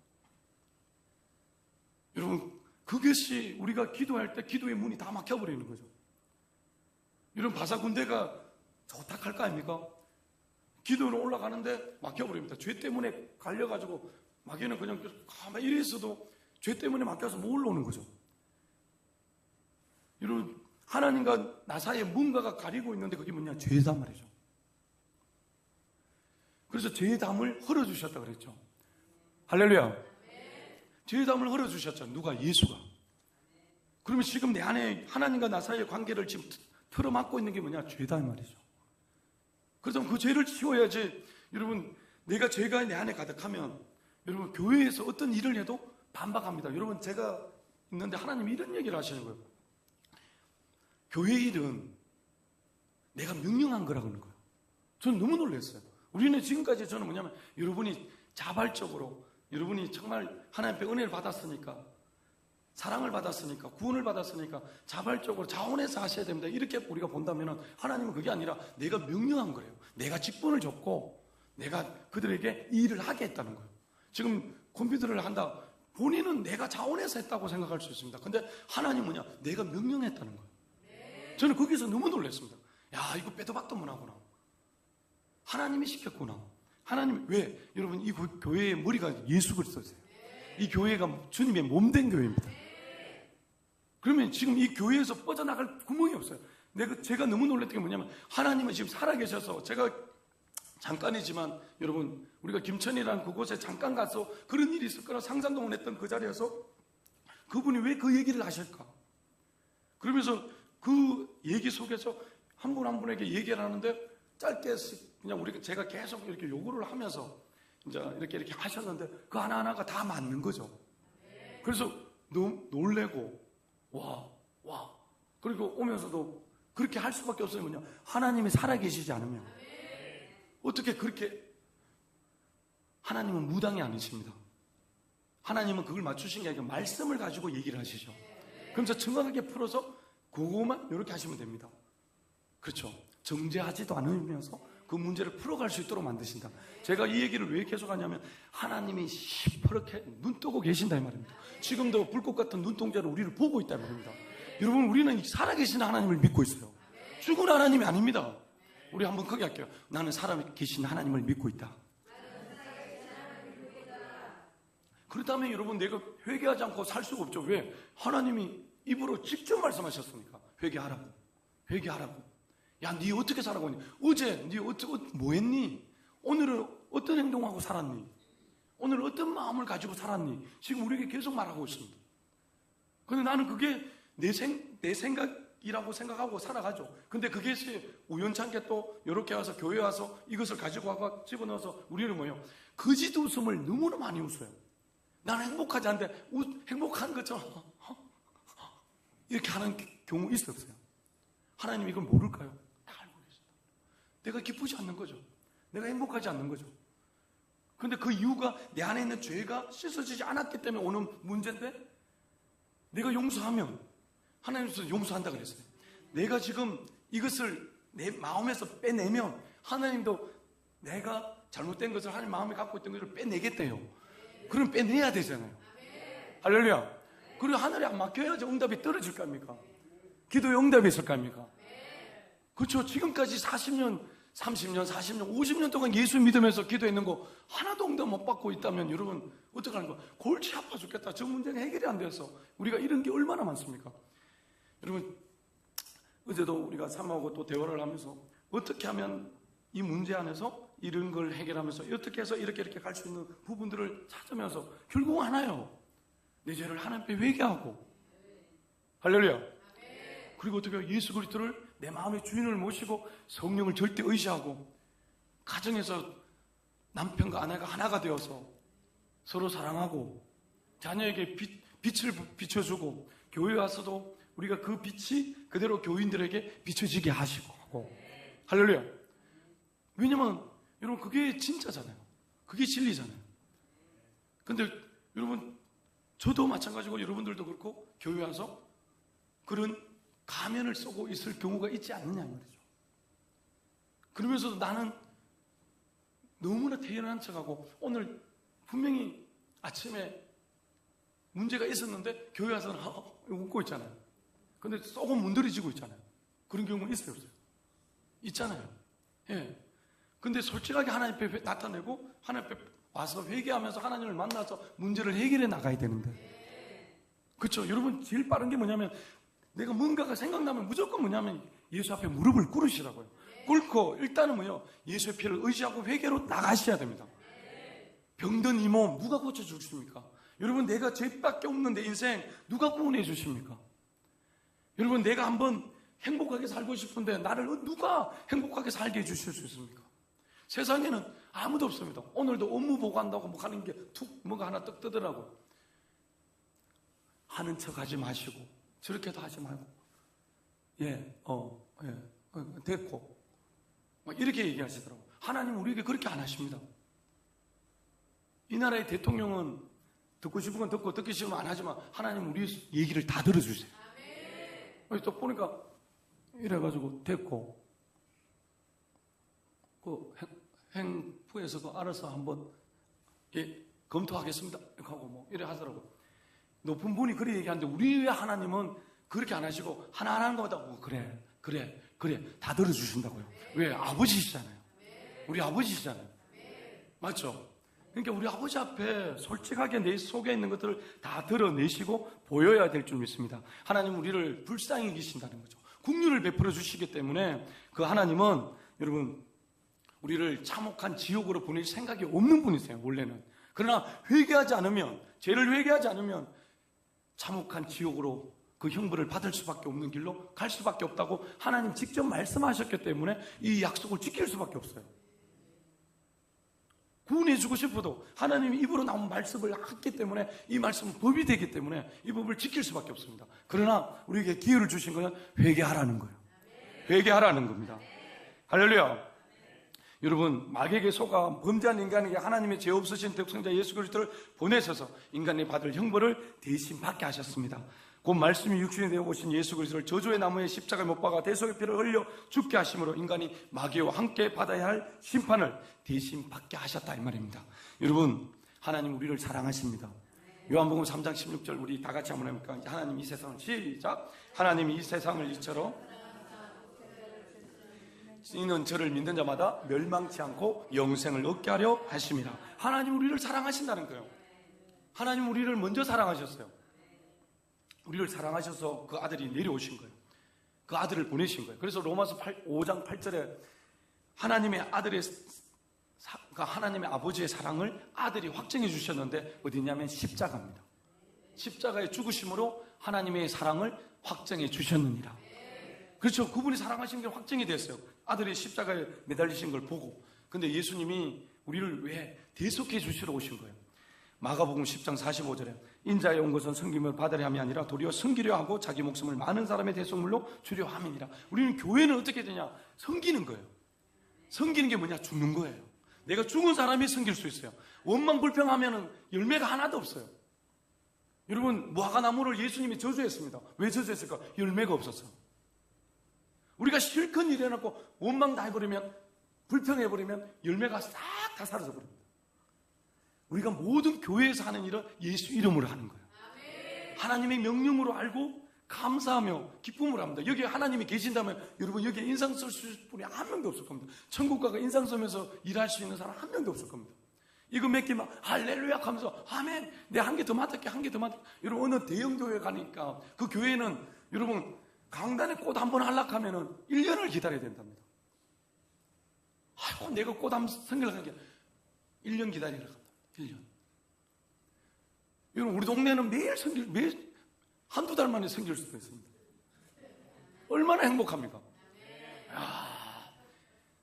여러분 그것이 우리가 기도할 때 기도의 문이 다 막혀버리는 거죠. 이런 바사군대가 좋다 할 거 아닙니까? 기도로 올라가는데 막혀버립니다. 죄 때문에 갈려가지고 마귀는 그냥 가만히 이래 있어도 죄 때문에 막혀서 못 올라오는 거죠. 여러분 하나님과 나 사이에 뭔가가 가리고 있는데 그게 뭐냐? 죄다 말이죠. 그래서 죄의 담을 헐어주셨다 그랬죠. 할렐루야. 죄의 담을 헐어주셨죠. 누가? 예수가. 그러면 지금 내 안에 하나님과 나 사이의 관계를 지금 틀어막고 있는 게 뭐냐? 죄다 말이죠. 그래서 그 죄를 치워야지. 여러분 내가 죄가 내 안에 가득하면 여러분 교회에서 어떤 일을 해도 반박합니다. 여러분 제가 있는데 하나님이 이런 얘기를 하시는 거예요. 교회 일은 내가 명령한 거라고 하는 거예요. 저는 너무 놀랐어요. 우리는 지금까지 저는 뭐냐면 여러분이 자발적으로 여러분이 정말 하나님 앞에 은혜를 받았으니까 사랑을 받았으니까 구원을 받았으니까 자발적으로 자원해서 하셔야 됩니다. 이렇게 우리가 본다면 하나님은 그게 아니라 내가 명령한 거예요. 내가 직분을 줬고 내가 그들에게 이 일을 하게 했다는 거예요. 지금 컴퓨터를 한다. 본인은 내가 자원해서 했다고 생각할 수 있습니다. 근데 하나님은 뭐냐? 내가 명령했다는 거예요. 저는 거기서 너무 놀랐습니다. 야 이거 빼도 박도 못하구나. 하나님이 시켰구나. 하나님 왜? 여러분 이 교회의 머리가 예수 그리스도세요. 이 교회가 주님의 몸된 교회입니다. 그러면 지금 이 교회에서 빠져나갈 구멍이 없어요. 제가 너무 놀랐던 게 뭐냐면 하나님은 지금 살아계셔서 제가 잠깐이지만 여러분 우리가 김천이라는 그곳에 잠깐 가서 그런 일이 있을 거라 상상도 못했던 그 자리에서 그분이 왜 그 얘기를 하실까? 그러면서 그 얘기 속에서 한 분 한 분에게 얘기를 하는데 짧게 그냥 제가 계속 이렇게 요구를 하면서 이제 이렇게 하셨는데 그 하나하나가 다 맞는 거죠. 그래서 너무 놀래고 와 그리고 오면서도 그렇게 할 수밖에 없어요. 뭐냐? 하나님이 살아계시지 않으면 어떻게 그렇게 하나님은 무당이 아니십니다. 하나님은 그걸 맞추신 게 아니라 말씀을 가지고 얘기를 하시죠. 그러면서 정확하게 풀어서 그것만 이렇게 하시면 됩니다. 그렇죠. 정죄하지도 않으면서 그 문제를 풀어갈 수 있도록 만드신다. 제가 이 얘기를 왜 계속하냐면 하나님이 시퍼렇게 눈 뜨고 계신다 이 말입니다. 지금도 불꽃 같은 눈동자로 우리를 보고 있다 이 말입니다. 여러분, 우리는 살아계신 하나님을 믿고 있어요. 죽은 하나님이 아닙니다. 우리 한번 크게 할게요. 나는 살아계신 하나님을 믿고 있다. 그렇다면 여러분, 내가 회개하지 않고 살 수가 없죠. 왜? 하나님이 입으로 직접 말씀하셨으니까. 회개하라고. 회개하라고. 야, 니 어떻게 살아고 있니? 어제 니 뭐 했니? 오늘은 어떤 행동하고 살았니? 오늘 어떤 마음을 가지고 살았니? 지금 우리에게 계속 말하고 있습니다. 근데 나는 그게 내 생각이라고 생각하고 살아가죠. 근데 그게 우연찮게 또 이렇게 와서 교회 와서 이것을 가지고 와서 집어넣어서 우리는 뭐예요? 거짓 웃음을 너무나 많이 웃어요. 나는 행복하지 않은데 행복한 것처럼 이렇게 하는 경우 있었어요. 하나님 이걸 모를까요? 다 알고 계신다. 내가 기쁘지 않는 거죠. 내가 행복하지 않는 거죠. 그런데 그 이유가 내 안에 있는 죄가 씻어지지 않았기 때문에 오는 문제인데, 내가 용서하면 하나님께서 용서한다 그랬어요. 내가 지금 이것을 내 마음에서 빼내면 하나님도 내가 잘못된 것을 하나님 마음에 갖고 있던 것을 빼내겠대요. 그럼 빼내야 되잖아요. 할렐루야. 그리고 하늘에 안 맡겨야지 응답이 떨어질 거 아닙니까? 기도에 응답이 있을 거 아닙니까? 그렇죠. 지금까지 40년, 30년, 40년, 50년 동안 예수 믿으면서 기도했는 거 하나도 응답 못 받고 있다면 여러분 어떡하는 거야? 골치 아파 죽겠다. 저 문제는 해결이 안 돼서 우리가 이런 게 얼마나 많습니까? 여러분, 어제도 우리가 사모하고 또 대화를 하면서 어떻게 하면 이 문제 안에서 이런 걸 해결하면서 어떻게 해서 이렇게 갈 수 있는 부분들을 찾으면서 결국 하나요. 내 죄를 하나님 앞에 회개하고, 할렐루야. 그리고 어떻게 예수 그리스도를 내 마음의 주인을 모시고 성령을 절대 의지하고 가정에서 남편과 아내가 하나가 되어서 서로 사랑하고 자녀에게 빛을 비춰주고 교회 와서도 우리가 그 빛이 그대로 교인들에게 비춰지게 하시고 하고, 할렐루야. 왜냐면 여러분 그게 진짜잖아요. 그게 진리잖아요. 근데 여러분 저도 마찬가지고 여러분들도 그렇고 교회 와서 그런 가면을 쓰고 있을 경우가 있지 않느냐 말이죠. 그러면서도 나는 너무나 태연한 척하고, 오늘 분명히 아침에 문제가 있었는데 교회 와서는 웃고 있잖아요. 근데 썩은 문드러지고 있잖아요. 그런 경우는 있어요, 없어요? 있잖아요. 예. 근데 솔직하게 하나님 앞에 나타내고 하나님 앞에 와서 회개하면서 하나님을 만나서 문제를 해결해 나가야 되는데, 그렇죠? 여러분 제일 빠른 게 뭐냐면, 내가 뭔가가 생각나면 무조건 뭐냐면 예수 앞에 무릎을 꿇으시라고요. 꿇고 일단은 뭐요? 예수의 피를 의지하고 회개로 나가셔야 됩니다. 병든 이 몸 누가 고쳐주십니까? 여러분 내가 죄밖에 없는 내 인생 누가 구원해 주십니까? 여러분 내가 한번 행복하게 살고 싶은데 나를 누가 행복하게 살게 해주실 수 있습니까? 세상에는 아무도 없습니다. 오늘도 업무 보고한다고 뭐 하는 게 뭐가 하나 떡 뜨더라고. 하는 척 하지 마시고 저렇게도 하지 말고 됐고 막 이렇게 얘기하시더라고요. 하나님은 우리에게 그렇게 안 하십니다. 이 나라의 대통령은 듣고 싶은 건 듣고 듣기 싫으면 안 하지만 하나님은 우리 얘기를 다 들어주세요. 또 보니까 이래가지고 됐고 그 행부에서도 알아서 한번 검토하겠습니다 하고 뭐 이래 하더라고요. 높은 분이 그렇게 얘기하는데 우리 하나님은 그렇게 안 하시고 하나하나 하는 것마다 그래 다 들어주신다고요. 왜? 아버지시잖아요. 우리 아버지시잖아요. 맞죠? 그러니까 우리 아버지 앞에 솔직하게 내 속에 있는 것들을 다 드러내시고 보여야 될 줄 믿습니다. 하나님 우리를 불쌍히 여기신다는 거죠. 긍휼을 베풀어 주시기 때문에 그 하나님은 여러분 우리를 참혹한 지옥으로 보낼 생각이 없는 분이세요. 원래는. 그러나 회개하지 않으면, 죄를 회개하지 않으면 참혹한 지옥으로 그 형벌을 받을 수밖에 없는 길로 갈 수밖에 없다고 하나님 직접 말씀하셨기 때문에 이 약속을 지킬 수밖에 없어요. 구원해주고 싶어도 하나님이 입으로 나온 말씀을 했기 때문에 이 말씀은 법이 되기 때문에 이 법을 지킬 수밖에 없습니다. 그러나 우리에게 기회를 주신 것은 회개하라는 거예요. 회개하라는 겁니다. 할렐루야. 여러분 마귀에게 속아 범죄한 인간에게 하나님의 죄 없으신 독생자 예수 그리스도를 보내셔서 인간이 받을 형벌을 대신 받게 하셨습니다. 곧 말씀이 육신이 되어 오신 예수 그리스도를 저주의 나무에 십자가에 못 박아 대속의 피를 흘려 죽게 하심으로 인간이 마귀와 함께 받아야 할 심판을 대신 받게 하셨다 이 말입니다. 여러분, 하나님 우리를 사랑하십니다. 요한복음 3장 16절 우리 다 같이 한번 해볼까요? 하나님 이 세상을, 시작. 하나님 이 세상을 이처럼 이는 저를 믿는 자마다 멸망치 않고 영생을 얻게 하려 하심이라. 하나님 우리를 사랑하신다는 거예요. 하나님 우리를 먼저 사랑하셨어요. 우리를 사랑하셔서 그 아들이 내려오신 거예요. 그 아들을 보내신 거예요. 그래서 로마서 5장 8절에 하나님의 아버지의 사랑을 아들이 확증해 주셨는데 어디냐면 십자가입니다. 십자가의 죽으심으로 하나님의 사랑을 확증해 주셨느니라. 그렇죠. 그분이 사랑하신 게 확증이 됐어요. 아들이 십자가에 매달리신 걸 보고. 근데 예수님이 우리를 왜 대속해 주시러 오신 거예요. 마가복음 10장 45절에 인자에 온 것은 섬김을 받으려 함이 아니라 도리어 섬기려 하고 자기 목숨을 많은 사람의 대속물로 주려 함이니라. 우리는 교회는 어떻게 되냐? 섬기는 거예요. 섬기는 게 뭐냐? 죽는 거예요. 내가 죽은 사람이 섬길 수 있어요. 원망 불평하면 열매가 하나도 없어요. 여러분, 무화과나무를 예수님이 저주했습니다. 왜 저주했을까? 열매가 없었어요. 우리가 실컷 일해놓고 원망 다 해버리면, 불평해버리면 열매가 싹 다 사라져버립니다. 우리가 모든 교회에서 하는 일은 예수 이름으로 하는 거예요. 하나님의 명령으로 알고 감사하며 기쁨을 합니다. 여기 하나님이 계신다면 여러분 여기에 인상 쓸 분이 한 명도 없을 겁니다. 천국 가가 인상 쓰면서 일할 수 있는 사람 한 명도 없을 겁니다. 이거 몇 개만 할렐루야 하면서 아멘, 내 한 개 더 맡을게, 한 개 더 맡을게. 여러분 어느 대형 교회 가니까 그 교회는 여러분 강단에 꽃 한 번 하려면 1년을 기다려야 된답니다. 아이고 내가 꽃 한 번 성결하게 1년 기다리라 합니다. 1년. 여러분 우리 동네는 매일 한두 달 만에 생길 수도 있습니다. 얼마나 행복합니까?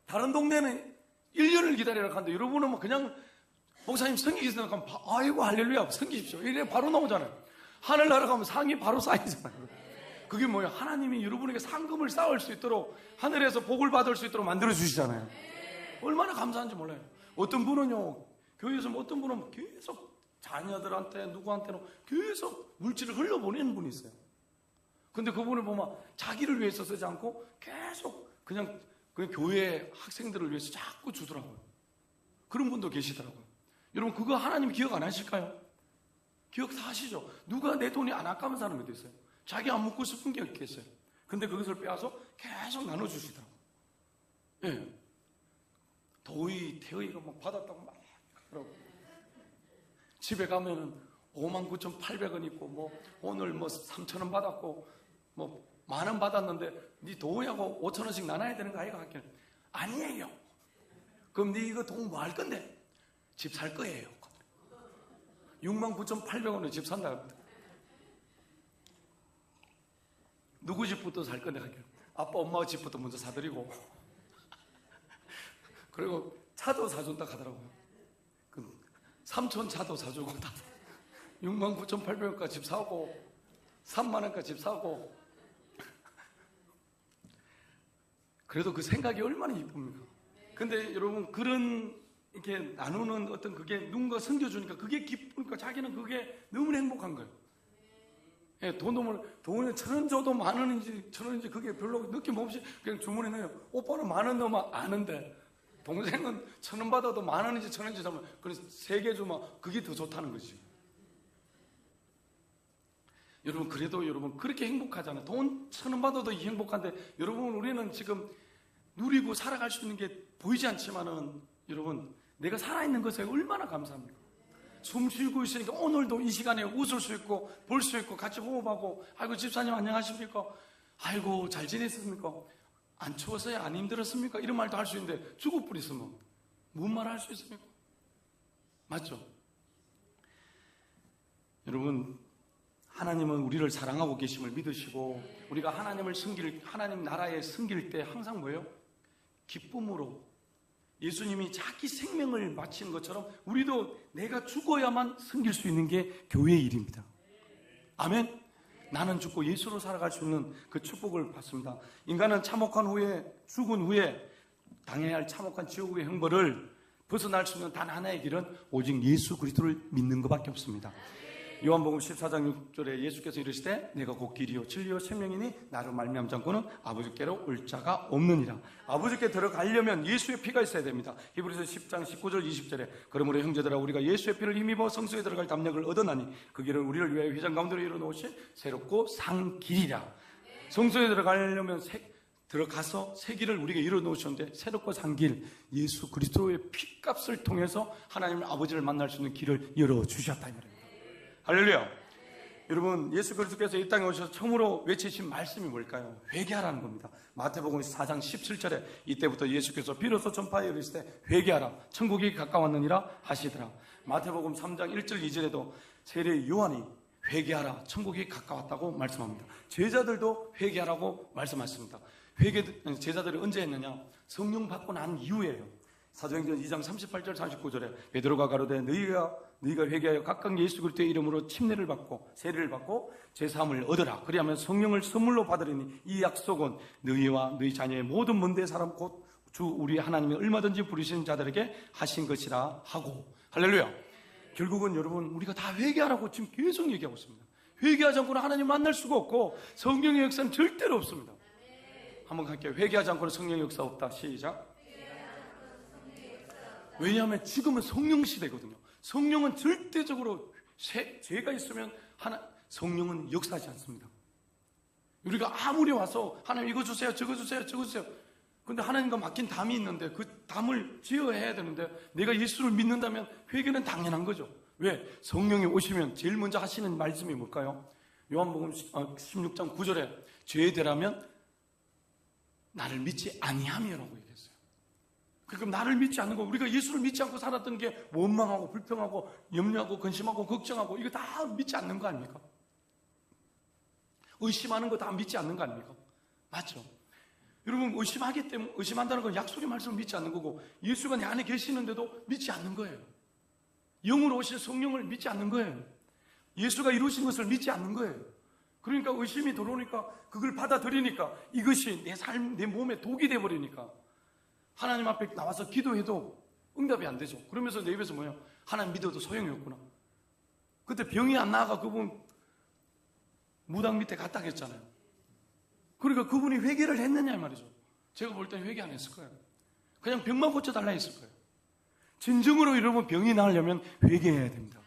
다른 동네는 1년을 기다리라 하는데 여러분은 뭐 그냥 목사님 성기기 생각하면 아이고 할렐루야 성기십시오 이래 바로 나오잖아요. 하늘 날아가면 상이 바로 쌓이잖아요. 그게 뭐예요? 하나님이 여러분에게 상금을 쌓을 수 있도록 하늘에서 복을 받을 수 있도록 만들어 주시잖아요. 얼마나 감사한지 몰라요. 어떤 분은요, 교회에서 어떤 분은 계속 자녀들한테 누구한테는 계속 물질을 흘려보내는 분이 있어요. 근데 그분을 보면 자기를 위해서 쓰지 않고 계속 그냥 교회 학생들을 위해서 자꾸 주더라고요. 그런 분도 계시더라고요. 여러분 그거 하나님 기억 안 하실까요? 기억 다 하시죠? 누가 내 돈이 안 아까운 사람이 있어요? 자기 안 먹고 싶은 게 있겠어요. 근데 그것을 빼앗아 계속 나눠주시더라고요. 예. 도희, 태의가 막 받았다고 막 그러고 집에 가면은 59,800원 있고 뭐 오늘 뭐 3,000원 받았고 뭐 10,000원 받았는데 네 도희하고 5,000원씩 나눠야 되는 거 아이가 할게 아니에요. 그럼 네 이거 돈 뭐 할 건데? 집 살 거예요. 69,800원에 집 산다 합니다. 누구 집부터 살 건데 할게요. 아빠 엄마 집부터 먼저 사드리고 그리고 차도 사준다 하더라고요. 삼촌 차도 사주고 다 69,800원까지 집 사고 3만원까지 집 사고 그래도 그 생각이 얼마나 이쁩니까? 근데 여러분 그런 이렇게 나누는 어떤 그게 누군가 섬겨주니까 그게 기쁘니까 자기는 그게 너무 행복한 거예요. 예, 돈을 1,000원 줘도 10,000원인지 1,000원인지 그게 별로 느낌 없이 그냥 주문해내요. 오빠는 10,000원 넣으면 아는데 동생은 1,000원 받아도 10,000원인지 1,000원인지 하면 그래서 3개 주면 그게 더 좋다는 거지. 여러분 그래도 여러분 그렇게 행복하잖아요. 돈 1,000원 받아도 행복한데 여러분 우리는 지금 누리고 살아갈 수 있는 게 보이지 않지만은 여러분 내가 살아있는 것에 얼마나 감사합니까? 숨 쉬고 있으니까 오늘도 이 시간에 웃을 수 있고 볼 수 있고 같이 호흡하고 아이고 집사님 안녕하십니까? 아이고 잘 지냈습니까? 안 추웠어요? 안 힘들었습니까? 이런 말도 할 수 있는데 죽을 뻔 있으면 뭔 말 할 수 있습니까? 맞죠? 여러분 하나님은 우리를 사랑하고 계심을 믿으시고 우리가 하나님을 하나님 나라에 섬길 때 항상 뭐예요? 기쁨으로 예수님이 자기 생명을 바친 것처럼 우리도 내가 죽어야만 섬길 수 있는 게 교회의 일입니다. 아멘? 나는 죽고 예수로 살아갈 수 있는 그 축복을 받습니다. 인간은 참혹한 후에 죽은 후에 당해야 할 참혹한 지옥의 형벌을 벗어날 수 있는 단 하나의 길은 오직 예수 그리스도를 믿는 것밖에 없습니다. 요한복음 14장 6절에 예수께서 이르시되 내가 곧 길이요 진리요 생명이니 나로 말미암지 않고는 아버지께로 올 자가 없느니라. 아버지께 들어가려면 예수의 피가 있어야 됩니다. 히브리서 10장 19절 20절에 그러므로 형제들아 우리가 예수의 피를 힘입어 성소에 들어갈 담력을 얻어나니 그 길은 우리를 위하여 회장 가운데로 이루어놓으신 새롭고 산 길이라. 성소에 들어가려면 들어가서 새 길을 우리가 이루어놓으셨는데 새롭고 산 길, 예수 그리스도의 피값을 통해서 하나님 아버지를 만날 수 있는 길을 열어주셨다 이 말입니다. 할렐루야. 여러분, 예수 그리스도께서 이 땅에 오셔서 처음으로 외치신 말씀이 뭘까요? 회개하라는 겁니다. 마태복음 4장 17절에 이때부터 예수께서 비로소 전파하여 이르시되 회개하라 천국이 가까웠느니라 하시더라. 마태복음 3장 1절 2절에도 세례 요한이 회개하라 천국이 가까웠다고 말씀합니다. 제자들도 회개하라고 말씀하십니다. 제자들이 언제 했느냐? 성령 받고 난 이후에요. 사도행전 2장 38절 39절에 베드로가 가로되 너희가 회개하여 각각 예수 그리스도의 이름으로 침례를 받고 세례를 받고 제사함을 얻으라. 그리하면 성령을 선물로 받으리니 이 약속은 너희와 너희 자녀의 모든 먼 데 사람 곧 주 우리 하나님이 얼마든지 부르시는 자들에게 하신 것이라 하고. 할렐루야. 결국은 여러분 우리가 다 회개하라고 지금 계속 얘기하고 있습니다. 회개하지 않고는 하나님 만날 수가 없고 성령의 역사는 절대로 없습니다. 한번 갈게요. 회개하지 않고는 성령의 역사 없다. 시작. 왜냐하면 지금은 성령 시대거든요. 성령은 절대적으로 죄가 있으면 성령은 역사하지 않습니다. 우리가 아무리 와서 하나님 이거 주세요 저거 주세요 저거 주세요. 근데 하나님과 맡긴 담이 있는데 그 담을 지어야 되는데 내가 예수를 믿는다면 회개는 당연한 거죠. 왜? 성령이 오시면 제일 먼저 하시는 말씀이 뭘까요? 요한복음 16장 9절에 죄되라면 나를 믿지 아니하며라고 얘기했어요. 그럼 나를 믿지 않는 거, 우리가 예수를 믿지 않고 살았던 게 원망하고 불평하고 염려하고 근심하고 걱정하고 이거 다 믿지 않는 거 아닙니까? 의심하는 거 다 믿지 않는 거 아닙니까? 맞죠? 여러분 의심한다는 건 약속의 말씀을 믿지 않는 거고 예수가 내 안에 계시는데도 믿지 않는 거예요. 영으로 오실 성령을 믿지 않는 거예요. 예수가 이루신 것을 믿지 않는 거예요. 그러니까 의심이 들어오니까 그걸 받아들이니까 이것이 내 삶, 내 몸에 독이 돼버리니까 하나님 앞에 나와서 기도해도 응답이 안 되죠. 그러면서 내 입에서 뭐예요? 하나님 믿어도 소용이 없구나. 그때 병이 안 나아가 그분 무당 밑에 갔다 했잖아요. 그러니까 그분이 회개를 했느냐 이 말이죠. 제가 볼 땐 회개 안 했을 거예요. 그냥 병만 고쳐달라 했을 거예요. 진정으로 여러분 병이 나으려면 회개해야 됩니다.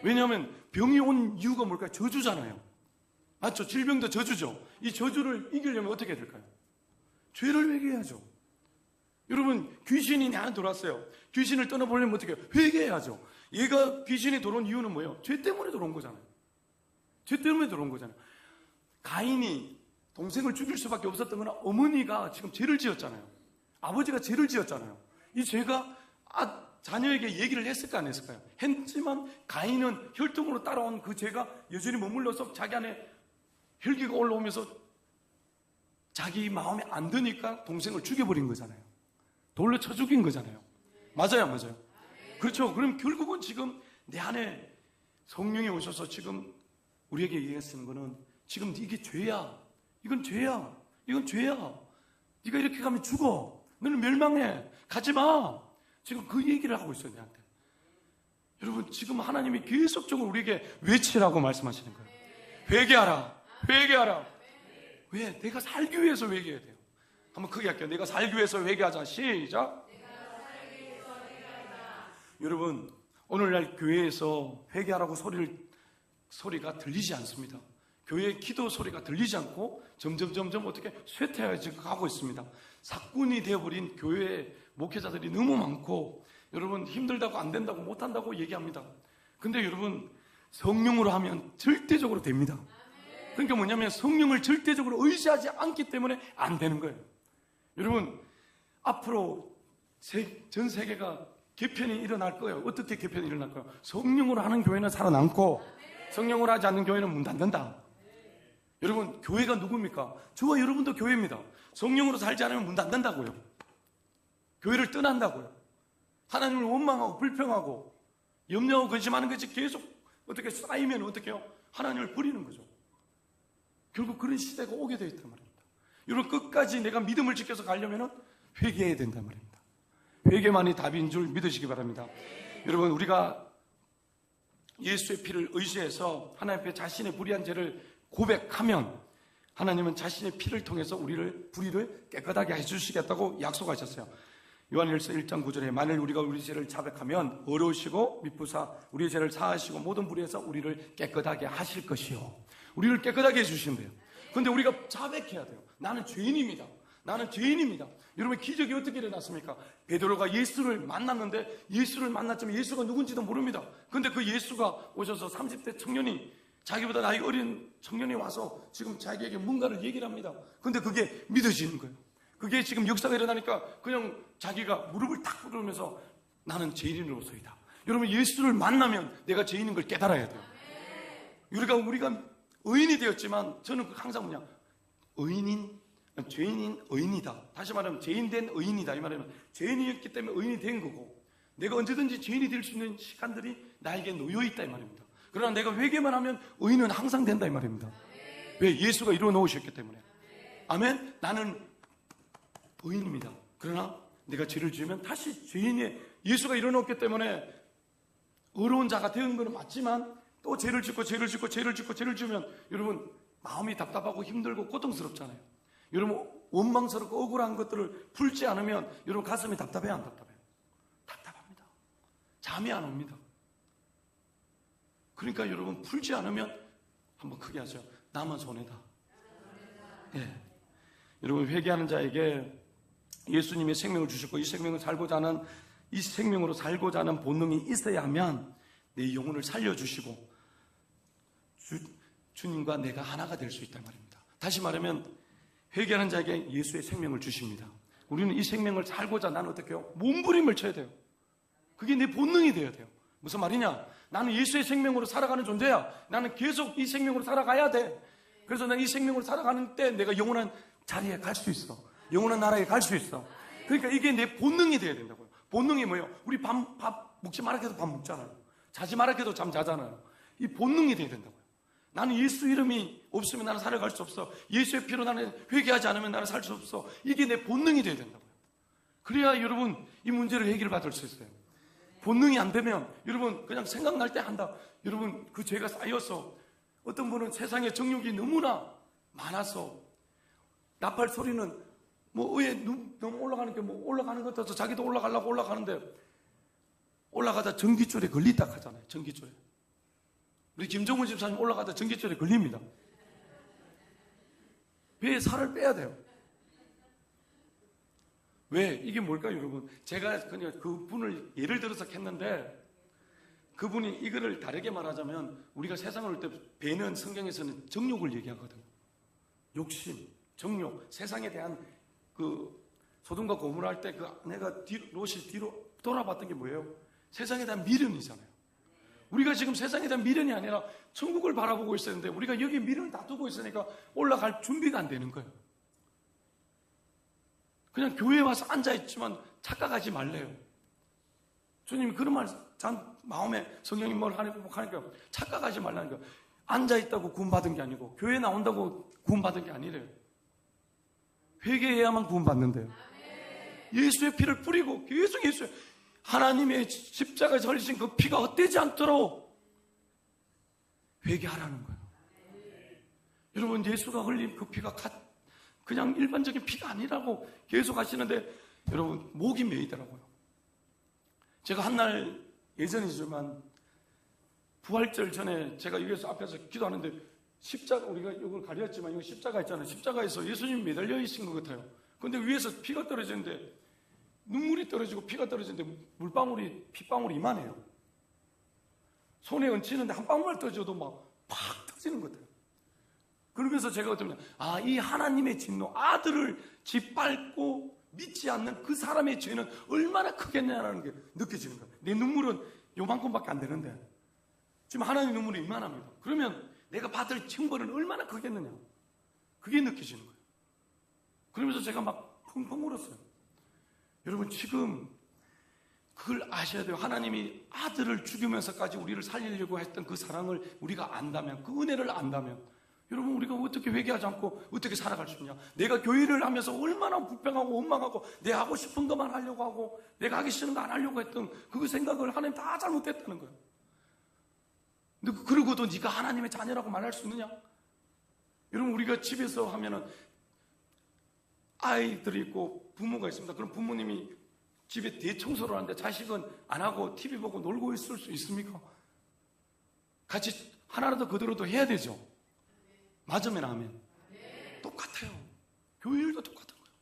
왜냐하면 병이 온 이유가 뭘까요? 저주잖아요. 맞죠? 질병도 저주죠. 이 저주를 이기려면 어떻게 해야 될까요? 죄를 회개해야죠. 여러분 귀신이 내 안에 들어왔어요. 귀신을 떠나보려면 어떻게 해요? 회개해야죠. 얘가 귀신이 들어온 이유는 뭐예요? 죄 때문에 들어온 거잖아요. 죄 때문에 들어온 거잖아요. 가인이 동생을 죽일 수밖에 없었던 건 어머니가 지금 죄를 지었잖아요. 아버지가 죄를 지었잖아요. 이 죄가 자녀에게 얘기를 했을까 안 했을까요? 했지만 가인은 혈통으로 따라온 그 죄가 여전히 머물러서 자기 안에 혈기가 올라오면서 자기 마음에 안 드니까 동생을 죽여버린 거잖아요. 돌로 쳐 죽인 거잖아요. 맞아요, 맞아요. 그렇죠. 그럼 결국은 지금 내 안에 성령이 오셔서 지금 우리에게 얘기하시는 거는 지금 이게 죄야. 이건 죄야. 이건 죄야. 네가 이렇게 가면 죽어. 너는 멸망해. 가지 마. 지금 그 얘기를 하고 있어요, 내한테. 여러분, 지금 하나님이 계속적으로 우리에게 외치라고 말씀하시는 거예요. 회개하라. 회개하라. 왜? 내가 살기 위해서 회개해야 돼요. 한번 크게 할게요. 내가 살기 위해서 회개하자. 시작. 여러분, 오늘날 교회에서 회개하라고 소리가 들리지 않습니다. 교회의 기도 소리가 들리지 않고 점점 어떻게 쇠퇴해지고 가고 있습니다. 사꾼이 되어버린 교회 목회자들이 너무 많고 여러분 힘들다고 안 된다고 못한다고 얘기합니다. 근데 여러분 성령으로 하면 절대적으로 됩니다. 그러니까 뭐냐면 성령을 절대적으로 의지하지 않기 때문에 안 되는 거예요. 여러분 앞으로 전 세계가 개편이 일어날 거예요. 어떻게 개편이 일어날 거예요? 성령으로 하는 교회는 살아남고 성령으로 하지 않는 교회는 문 닫는다. 여러분 교회가 누굽니까? 저와 여러분도 교회입니다. 성령으로 살지 않으면 문 닫는다고요. 교회를 떠난다고요. 하나님을 원망하고 불평하고 염려하고 근심하는 것이 계속 어떻게 쌓이면 어떻게 해요? 하나님을 버리는 거죠. 결국 그런 시대가 오게 되어 있단 말입니다. 여러분 끝까지 내가 믿음을 지켜서 가려면 회개해야 된단 말입니다. 회개만이 답인 줄 믿으시기 바랍니다. 여러분 우리가 예수의 피를 의지해서 하나님 앞에 자신의 불의한 죄를 고백하면 하나님은 자신의 피를 통해서 우리를 불의를 깨끗하게 해주시겠다고 약속하셨어요. 요한일서 1장 9절에 만일 우리가 우리 죄를 자백하면 어려우시고 미쁘사 우리의 죄를 사하시고 모든 불의에서 우리를 깨끗하게 하실 것이요. 우리를 깨끗하게 해주신대요. 근데 우리가 자백해야 돼요. 나는 죄인입니다. 나는 죄인입니다. 여러분, 기적이 어떻게 일어났습니까? 베드로가 예수를 만났는데 예수를 만났지만 예수가 누군지도 모릅니다. 근데 그 예수가 오셔서 30대 청년이, 자기보다 나이 어린 청년이 와서 지금 자기에게 뭔가를 얘기를 합니다. 근데 그게 믿어지는 거예요. 그게 지금 역사가 일어나니까 그냥 자기가 무릎을 탁 꿇으면서 나는 죄인으로서이다. 여러분, 예수를 만나면 내가 죄인인 걸 깨달아야 돼요. 우리가 의인이 되었지만 저는 항상 죄인인 의인이다. 다시 말하면 죄인된 의인이다. 이 말하면 죄인이었기 때문에 의인이 된 거고, 내가 언제든지 죄인이 될 수 있는 시간들이 나에게 놓여있다 이 말입니다. 그러나 내가 회개만 하면 의인은 항상 된다 이 말입니다. 왜? 예수가 이루어 놓으셨기 때문에. 아멘. 나는 의인입니다. 그러나 내가 죄를 지으면 다시 죄인이, 예수가 이루어 놓았기 때문에 어려운 자가 되는 것은 맞지만 또 죄를 짓고 지으면 여러분 마음이 답답하고 힘들고 고통스럽잖아요. 여러분 원망스럽고 억울한 것들을 풀지 않으면 여러분 가슴이 답답해요, 안 답답해요? 답답합니다. 잠이 안 옵니다. 그러니까 여러분 풀지 않으면 한번 크게 하세요. 나만 손해다. 예. 여러분, 회개하는 자에게 예수님이 생명을 주셨고 이 생명을 살고자 하는, 이 생명으로 살고자 하는 본능이 있어야 하면 내 영혼을 살려주시고 주님과 내가 하나가 될 수 있단 말입니다. 다시 말하면 회개하는 자에게 예수의 생명을 주십니다. 우리는 이 생명을 살고자 나는 어떻게 해요? 몸부림을 쳐야 돼요. 그게 내 본능이 되어야 돼요. 무슨 말이냐? 나는 예수의 생명으로 살아가는 존재야. 나는 계속 이 생명으로 살아가야 돼. 그래서 난 이 생명으로 살아가는 때 내가 영원한 자리에 갈 수 있어. 영원한 나라에 갈 수 있어. 그러니까 이게 내 본능이 되어야 된다고요. 본능이 뭐예요? 우리 밥 먹지 말라 해도 밥 먹잖아요. 자지 말라 해도 잠 자잖아요. 이 본능이 되어야 된다고요. 나는 예수 이름이 없으면 나는 살아갈 수 없어. 예수의 피로 나는 회개하지 않으면 나는 살 수 없어. 이게 내 본능이 되어야 된다고요. 그래야 여러분 이 문제를 해결 받을 수 있어요. 본능이 안 되면 여러분 그냥 생각날 때 한다. 여러분 그 죄가 쌓여서 어떤 분은 세상에 정욕이 너무나 많아서 나팔 소리는 뭐 의에 너무 올라가는 게 뭐 올라가는 것 같아서 자기도 올라가려고 올라가는데 올라가다 전기줄에 걸리다 하잖아요. 전기줄에. 우리 김정은 집사님 올라가다 전기줄에 걸립니다. 배에 살을 빼야 돼요. 왜? 이게 뭘까요, 여러분? 제가 그냥 그분을 예를 들어서 했는데 그분이 이거를 다르게 말하자면 우리가 세상을 올 때 배는 성경에서는 정욕을 얘기하거든요. 욕심, 정욕, 세상에 대한 그 소돔과 고모라 할 때 그 아내가 롯이 뒤로 돌아봤던 게 뭐예요? 세상에 대한 미련이잖아요. 우리가 지금 세상에 대한 미련이 아니라 천국을 바라보고 있었는데 우리가 여기 미련을 다 두고 있으니까 올라갈 준비가 안 되는 거예요. 그냥 교회에 와서 앉아있지만 착각하지 말래요. 주님이 그런 말, 마음에 성령이 뭘 하니까 착각하지 말라는 거예요. 앉아있다고 구원받은 게 아니고 교회에 나온다고 구원받은 게 아니래요. 회개해야만 구원받는데요. 예수의 피를 뿌리고 계속 예수의 하나님의 십자가에서 흘리신 그 피가 헛되지 않도록 회개하라는 거예요. 여러분 예수가 흘린 그 피가 그냥 일반적인 피가 아니라고 계속 하시는데 여러분 목이 메이더라고요. 제가 한날 예전이지만 부활절 전에 제가 여기서 앞에서 기도하는데 십자가, 우리가 이걸 가렸지만 이거 십자가 있잖아요. 십자가에서 예수님이 매달려 있는 것 같아요. 근데 위에서 피가 떨어지는데 눈물이 떨어지고 피가 떨어지는데 물방울이, 핏방울이 이만해요. 손에 얹히는데 한 방울 떨어져도 막 팍 터지는 것 같아요. 그러면서 제가 어쩌면 이 하나님의 진노, 아들을 짓밟고 믿지 않는 그 사람의 죄는 얼마나 크겠냐라는 게 느껴지는 거예요. 내 눈물은 요만큼밖에 안 되는데 지금 하나님의 눈물이 이만합니다. 그러면 내가 받을 형벌은 얼마나 크겠느냐, 그게 느껴지는 거예요. 그러면서 제가 막 펑펑 울었어요. 여러분 지금 그걸 아셔야 돼요. 하나님이 아들을 죽이면서까지 우리를 살리려고 했던 그 사랑을 우리가 안다면, 그 은혜를 안다면 여러분 우리가 어떻게 회개하지 않고 어떻게 살아갈 수 있냐. 내가 교회를 하면서 얼마나 불평하고 원망하고 내 하고 싶은 것만 하려고 하고 내가 하기 싫은 거 안 하려고 했던 그 생각을 하나님 다 잘못했다는 거예요. 그러고도 네가 하나님의 자녀라고 말할 수 있느냐? 여러분, 우리가 집에서 하면은 아이들이 있고 부모가 있습니다. 그럼 부모님이 집에 대청소를 하는데 자식은 안 하고 TV 보고 놀고 있을 수 있습니까? 같이 하나라도 그대로도 해야 되죠. 맞으면 하면 똑같아요. 교회 일도 똑같은 거예요.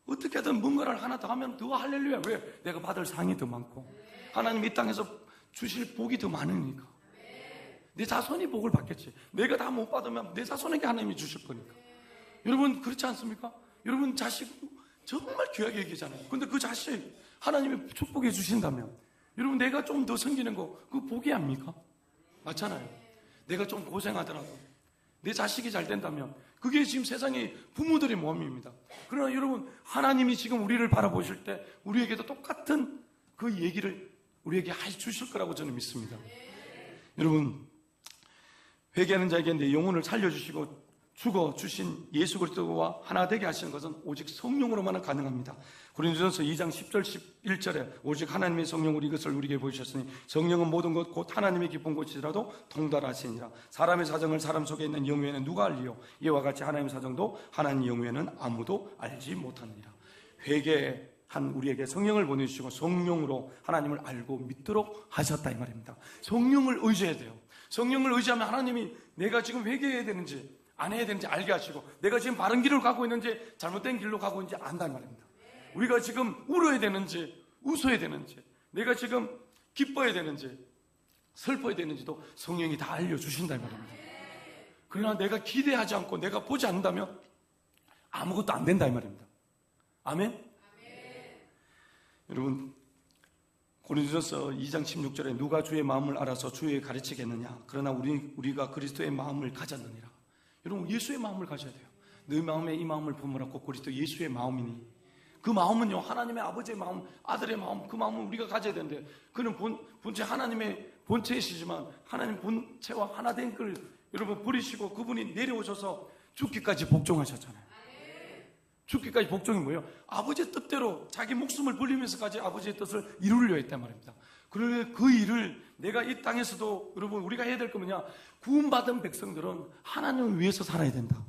어떻게든 뭔가를 하나 더 하면 더 할렐루야. 왜? 내가 받을 상이 더 많고 하나님 이 땅에서 주실 복이 더 많으니까. 내 자손이 복을 받겠지. 내가 다 못 받으면 내 자손에게 하나님이 주실 거니까. 여러분, 그렇지 않습니까? 여러분, 자식 정말 귀하게 얘기잖아요. 근데 그 자식 하나님이 축복해 주신다면 여러분, 내가 좀 더 섬기는 거 그거 복이 아닙니까? 맞잖아요. 내가 좀 고생하더라도 내 자식이 잘 된다면 그게 지금 세상의 부모들의 모험입니다. 그러나 여러분, 하나님이 지금 우리를 바라보실 때 우리에게도 똑같은 그 얘기를 우리에게 해주실 거라고 저는 믿습니다. 여러분, 회개하는 자에게 내 영혼을 살려주시고 죽어주신 예수 그리스도와 하나 되게 하시는 것은 오직 성령으로만 가능합니다. 고린도전서 2장 10절 11절에 오직 하나님의 성령으로 이것을 우리에게 보이셨으니 성령은 모든 것 곧 하나님의 깊은 곳이라도 통달하시니라. 사람의 사정을 사람 속에 있는 영후에는 누가 알리요? 이와 같이 하나님의 사정도 하나님 영후에는 아무도 알지 못하느니라. 회개한 우리에게 성령을 보내주시고 성령으로 하나님을 알고 믿도록 하셨다 이 말입니다. 성령을 의지해야 돼요. 성령을 의지하면 하나님이 내가 지금 회개해야 되는지 안 해야 되는지 알게 하시고 내가 지금 바른 길을 가고 있는지 잘못된 길로 가고 있는지 안다 말입니다. 우리가 지금 울어야 되는지 웃어야 되는지 내가 지금 기뻐야 되는지 슬퍼야 되는지도 성령이 다 알려주신다 말입니다. 그러나 내가 기대하지 않고 내가 보지 않는다면 아무것도 안 된다 이 말입니다. 아멘? 여러분, 고린도전서 2장 16절에 누가 주의 마음을 알아서 주에게 가르치겠느냐? 그러나 우리가 그리스도의 마음을 가졌느니라. 여러분, 예수의 마음을 가져야 돼요. 너 마음에 이 마음을 품으라고 그리스도 예수의 마음이니 그 마음은요 하나님의 아버지의 마음, 아들의 마음, 그 마음을 우리가 가져야 되는데 그는 본체 하나님의 본체이시지만 하나님 본체와 하나 된 걸 여러분 버리시고 그분이 내려오셔서 죽기까지 복종하셨잖아요. 죽기까지 복종이 뭐예요? 아버지의 뜻대로 자기 목숨을 버리면서까지 아버지의 뜻을 이루려 했단 말입니다. 그러면 그 일을 내가 이 땅에서도 여러분 우리가 해야 될 거 뭐냐? 구원받은 백성들은 하나님을 위해서 살아야 된다.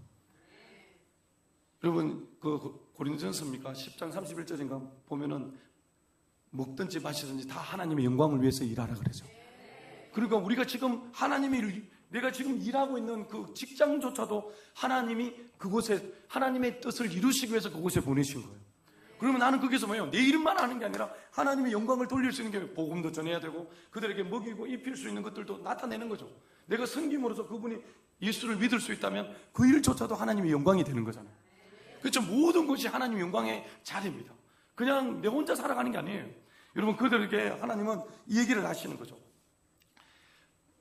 여러분 그 고린도전서입니까? 10장 31절인가 보면은 먹든지 마시든지 다 하나님의 영광을 위해서 일하라 그러죠. 그러니까 우리가 지금 내가 지금 일하고 있는 그 직장조차도 하나님이 그곳에 하나님의 뜻을 이루시기 위해서 그곳에 보내신 거예요. 그러면 나는 거기서 뭐예요? 내 일만 하는 게 아니라 하나님의 영광을 돌릴 수 있는 게 복음도 전해야 되고 그들에게 먹이고 입힐 수 있는 것들도 나타내는 거죠. 내가 섬김으로써 그분이 예수를 믿을 수 있다면 그 일조차도 하나님의 영광이 되는 거잖아요. 그렇죠? 모든 것이 하나님의 영광의 자리입니다. 그냥 내 혼자 살아가는 게 아니에요. 여러분 그들에게 하나님은 이 얘기를 하시는 거죠.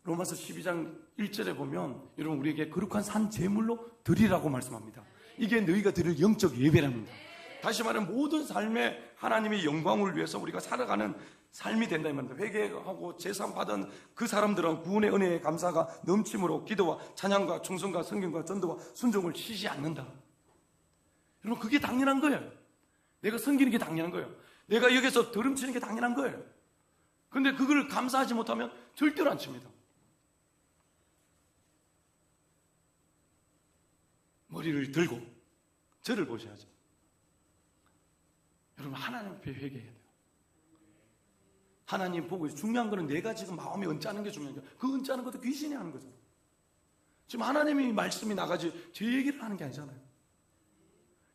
로마서 12장 1절에 보면 여러분 우리에게 거룩한 산 제물로 드리라고 말씀합니다. 이게 너희가 드릴 영적 예배랍니다. 다시 말하면 모든 삶에 하나님의 영광을 위해서 우리가 살아가는 삶이 된다 이 말입니다. 회개하고 제사 받은 그 사람들은 구원의 은혜의 감사가 넘침으로 기도와 찬양과 충성과 성경과 전도와 순종을 쉬지 않는다. 여러분 그게 당연한 거예요. 내가 섬기는 게 당연한 거예요. 내가 여기서 드럼치는 게 당연한 거예요. 그런데 그걸 감사하지 못하면 절대로 안 칩니다. 머리를 들고 저를 보셔야죠. 여러분 하나님 앞에 회개해야 돼요. 하나님 보고 중요한 거는 내가 지금 마음이 언짢은 게 중요한 거예요. 그 언짢은 것도 귀신이 하는 거잖아요. 지금 하나님이 말씀이 나가지 제 얘기를 하는 게 아니잖아요.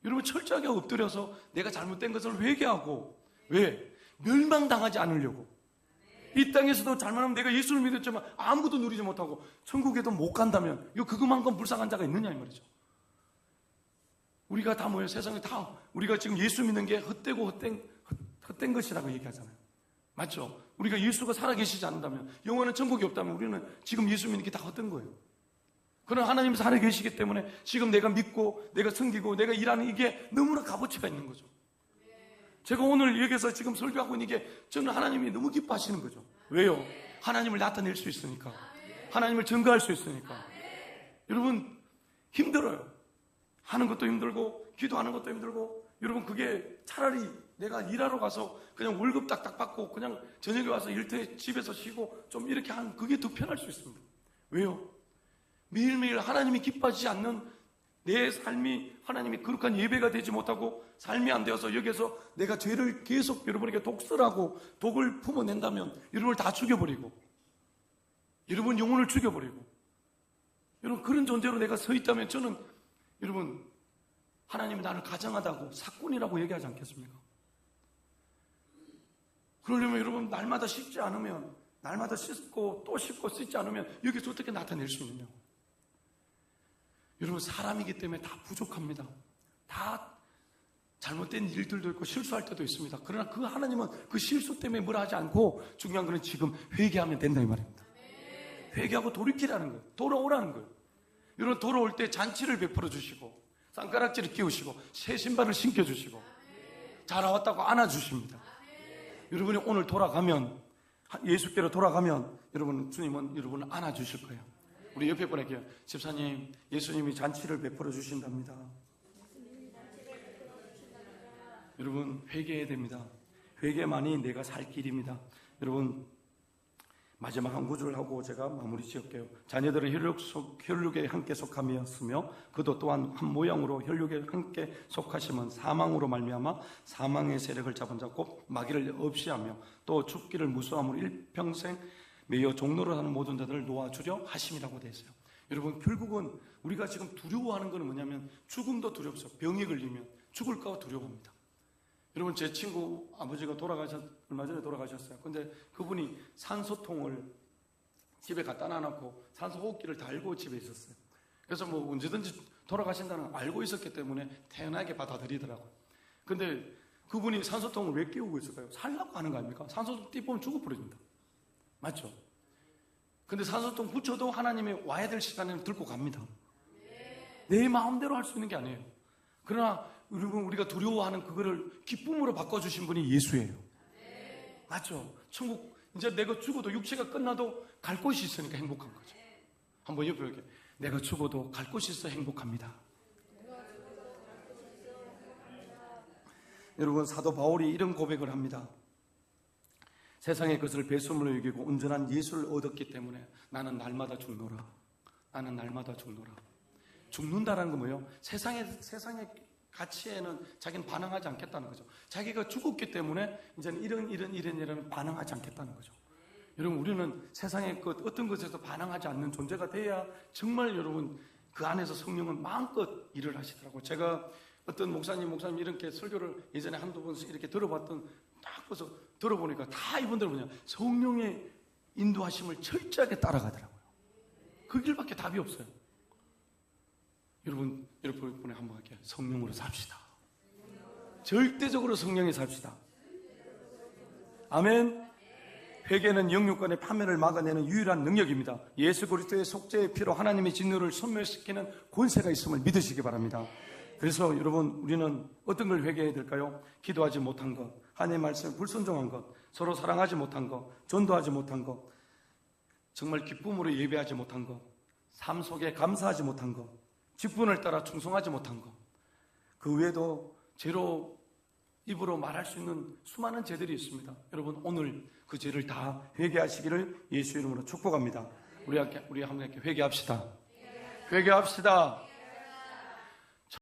여러분 철저하게 엎드려서 내가 잘못된 것을 회개하고 왜? 멸망당하지 않으려고. 이 땅에서도 잘못하면 내가 예수를 믿었지만 아무것도 누리지 못하고 천국에도 못 간다면 이거 그것만큼 불쌍한 자가 있느냐 이 말이죠. 우리가 다 뭐예요? 세상에 다 우리가 지금 예수 믿는 게 헛되고 헛된 것이라고 얘기하잖아요. 맞죠? 우리가 예수가 살아계시지 않는다면 영원한 천국이 없다면 우리는 지금 예수 믿는 게 다 헛된 거예요. 그러나 하나님이 살아계시기 때문에 지금 내가 믿고 내가 섬기고 내가 일하는 이게 너무나 값어치가 있는 거죠. 제가 오늘 여기서 지금 설교하고 있는 게 저는 하나님이 너무 기뻐하시는 거죠. 왜요? 하나님을 나타낼 수 있으니까. 하나님을 증거할 수 있으니까. 여러분 힘들어요. 하는 것도 힘들고 기도하는 것도 힘들고, 여러분 그게 차라리 내가 일하러 가서 그냥 월급 딱딱 받고 그냥 저녁에 와서 일터에 집에서 쉬고 좀 이렇게 하는, 그게 더 편할 수 있습니다. 왜요? 매일매일 하나님이 기뻐하지 않는 내 삶이 하나님이 거룩한 예배가 되지 못하고 삶이 안 되어서 여기서 내가 죄를 계속 여러분에게 독설하고 독을 품어낸다면 여러분을 다 죽여버리고, 여러분 영혼을 죽여버리고, 여러분 그런 존재로 내가 서 있다면 저는 여러분 하나님이 나를 가장하다고 사꾼이라고 얘기하지 않겠습니까? 그러려면 여러분 날마다 씻지 않으면, 날마다 씻고 또 씻고 씻지 않으면 여기서 어떻게 나타낼 수 있느냐? 여러분 사람이기 때문에 다 부족합니다. 다 잘못된 일들도 있고 실수할 때도 있습니다. 그러나 그 하나님은 그 실수 때문에 뭐라 하지 않고 중요한 것은 지금 회개하면 된다 이 말입니다. 회개하고 돌이키라는 거예요. 돌아오라는 거예요. 여러분 돌아올 때 잔치를 베풀어 주시고 쌍가락지를 끼우시고 새 신발을 신겨주시고 잘 왔다고 안아주십니다. 여러분이 오늘 돌아가면, 예수께로 돌아가면 여러분 주님은 여러분을 안아주실 거예요. 우리 옆에 분에게, 집사님 예수님이 잔치를 베풀어 주신답니다. 여러분 회개해야 됩니다. 회개만이 내가 살 길입니다. 여러분 마지막 한 구절 하고 제가 마무리 지을게요. 자녀들은 혈육에 함께 속함이었으며 그도 또한 한 모양으로 혈육에 함께 속하시면 사망으로 말미암아 사망의 세력을 잡은 자 곧 마귀를 없이 하며 또 죽기를 무수함으로 일평생 매여 종로를 하는 모든 자들을 놓아주려 하심이라고 되어 있어요. 여러분 결국은 우리가 지금 두려워하는 것은 뭐냐면 죽음도 두렵죠. 병이 걸리면 죽을까 봐 두려워합니다. 여러분 제 친구 아버지가 얼마 전에 돌아가셨어요. 근데 그분이 산소통을 집에 갖다 놔놓고 산소호흡기를 달고 집에 있었어요. 그래서 뭐 언제든지 돌아가신다는 걸 알고 있었기 때문에 태연하게 받아들이더라고요. 근데 그분이 산소통을 왜 끼우고 있을까요? 살라고 하는 거 아닙니까? 산소통 띠보면 죽어버립니다. 맞죠? 근데 산소통 붙여도 하나님이 와야 될 시간에는 들고 갑니다. 내 마음대로 할 수 있는 게 아니에요. 그러나 여러분 우리가 두려워하는 그거를 기쁨으로 바꿔주신 분이 예수예요. 맞죠? 천국 이제 내가 죽어도 육체가 끝나도 갈 곳이 있으니까 행복한 거죠. 한번 옆에 이렇게, 내가 죽어도 갈 곳이 있어 행복합니다. 여러분 사도 바울이 이런 고백을 합니다. 세상의 것을 배수물로 여기고 온전한 예수를 얻었기 때문에 나는 날마다 죽노라. 나는 날마다 죽노라. 죽는다는 건 뭐예요? 세상의 가치에는 자기는 반응하지 않겠다는 거죠. 자기가 죽었기 때문에 이제는 이런 반응하지 않겠다는 거죠. 여러분 우리는 세상의 것 어떤 것에서 반응하지 않는 존재가 돼야 정말 여러분 그 안에서 성령은 마음껏 일을 하시더라고요. 제가 어떤 목사님 이렇게 설교를 예전에 한두 번씩 이렇게 들어봤던, 딱 벌써 들어보니까 다 이분들 뭐냐, 성령의 인도하심을 철저하게 따라가더라고요. 그 길밖에 답이 없어요. 여러분에 한번 할게요. 성령으로 삽시다. 절대적으로 성령에 삽시다. 아멘. 회개는 영육간의 파멸을 막아내는 유일한 능력입니다. 예수 그리스도의 속죄의 피로 하나님의 진노를 소멸시키는 권세가 있음을 믿으시기 바랍니다. 그래서 여러분 우리는 어떤 걸 회개해야 될까요? 기도하지 못한 것, 하나님의 말씀에 불순종한 것, 서로 사랑하지 못한 것, 전도하지 못한 것, 정말 기쁨으로 예배하지 못한 것, 삶 속에 감사하지 못한 것, 직분을 따라 충성하지 못한 것, 그 외에도 죄로 입으로 말할 수 있는 수많은 죄들이 있습니다. 여러분 오늘 그 죄를 다 회개하시기를 예수 이름으로 축복합니다. 우리 함께 회개합시다. 회개합시다.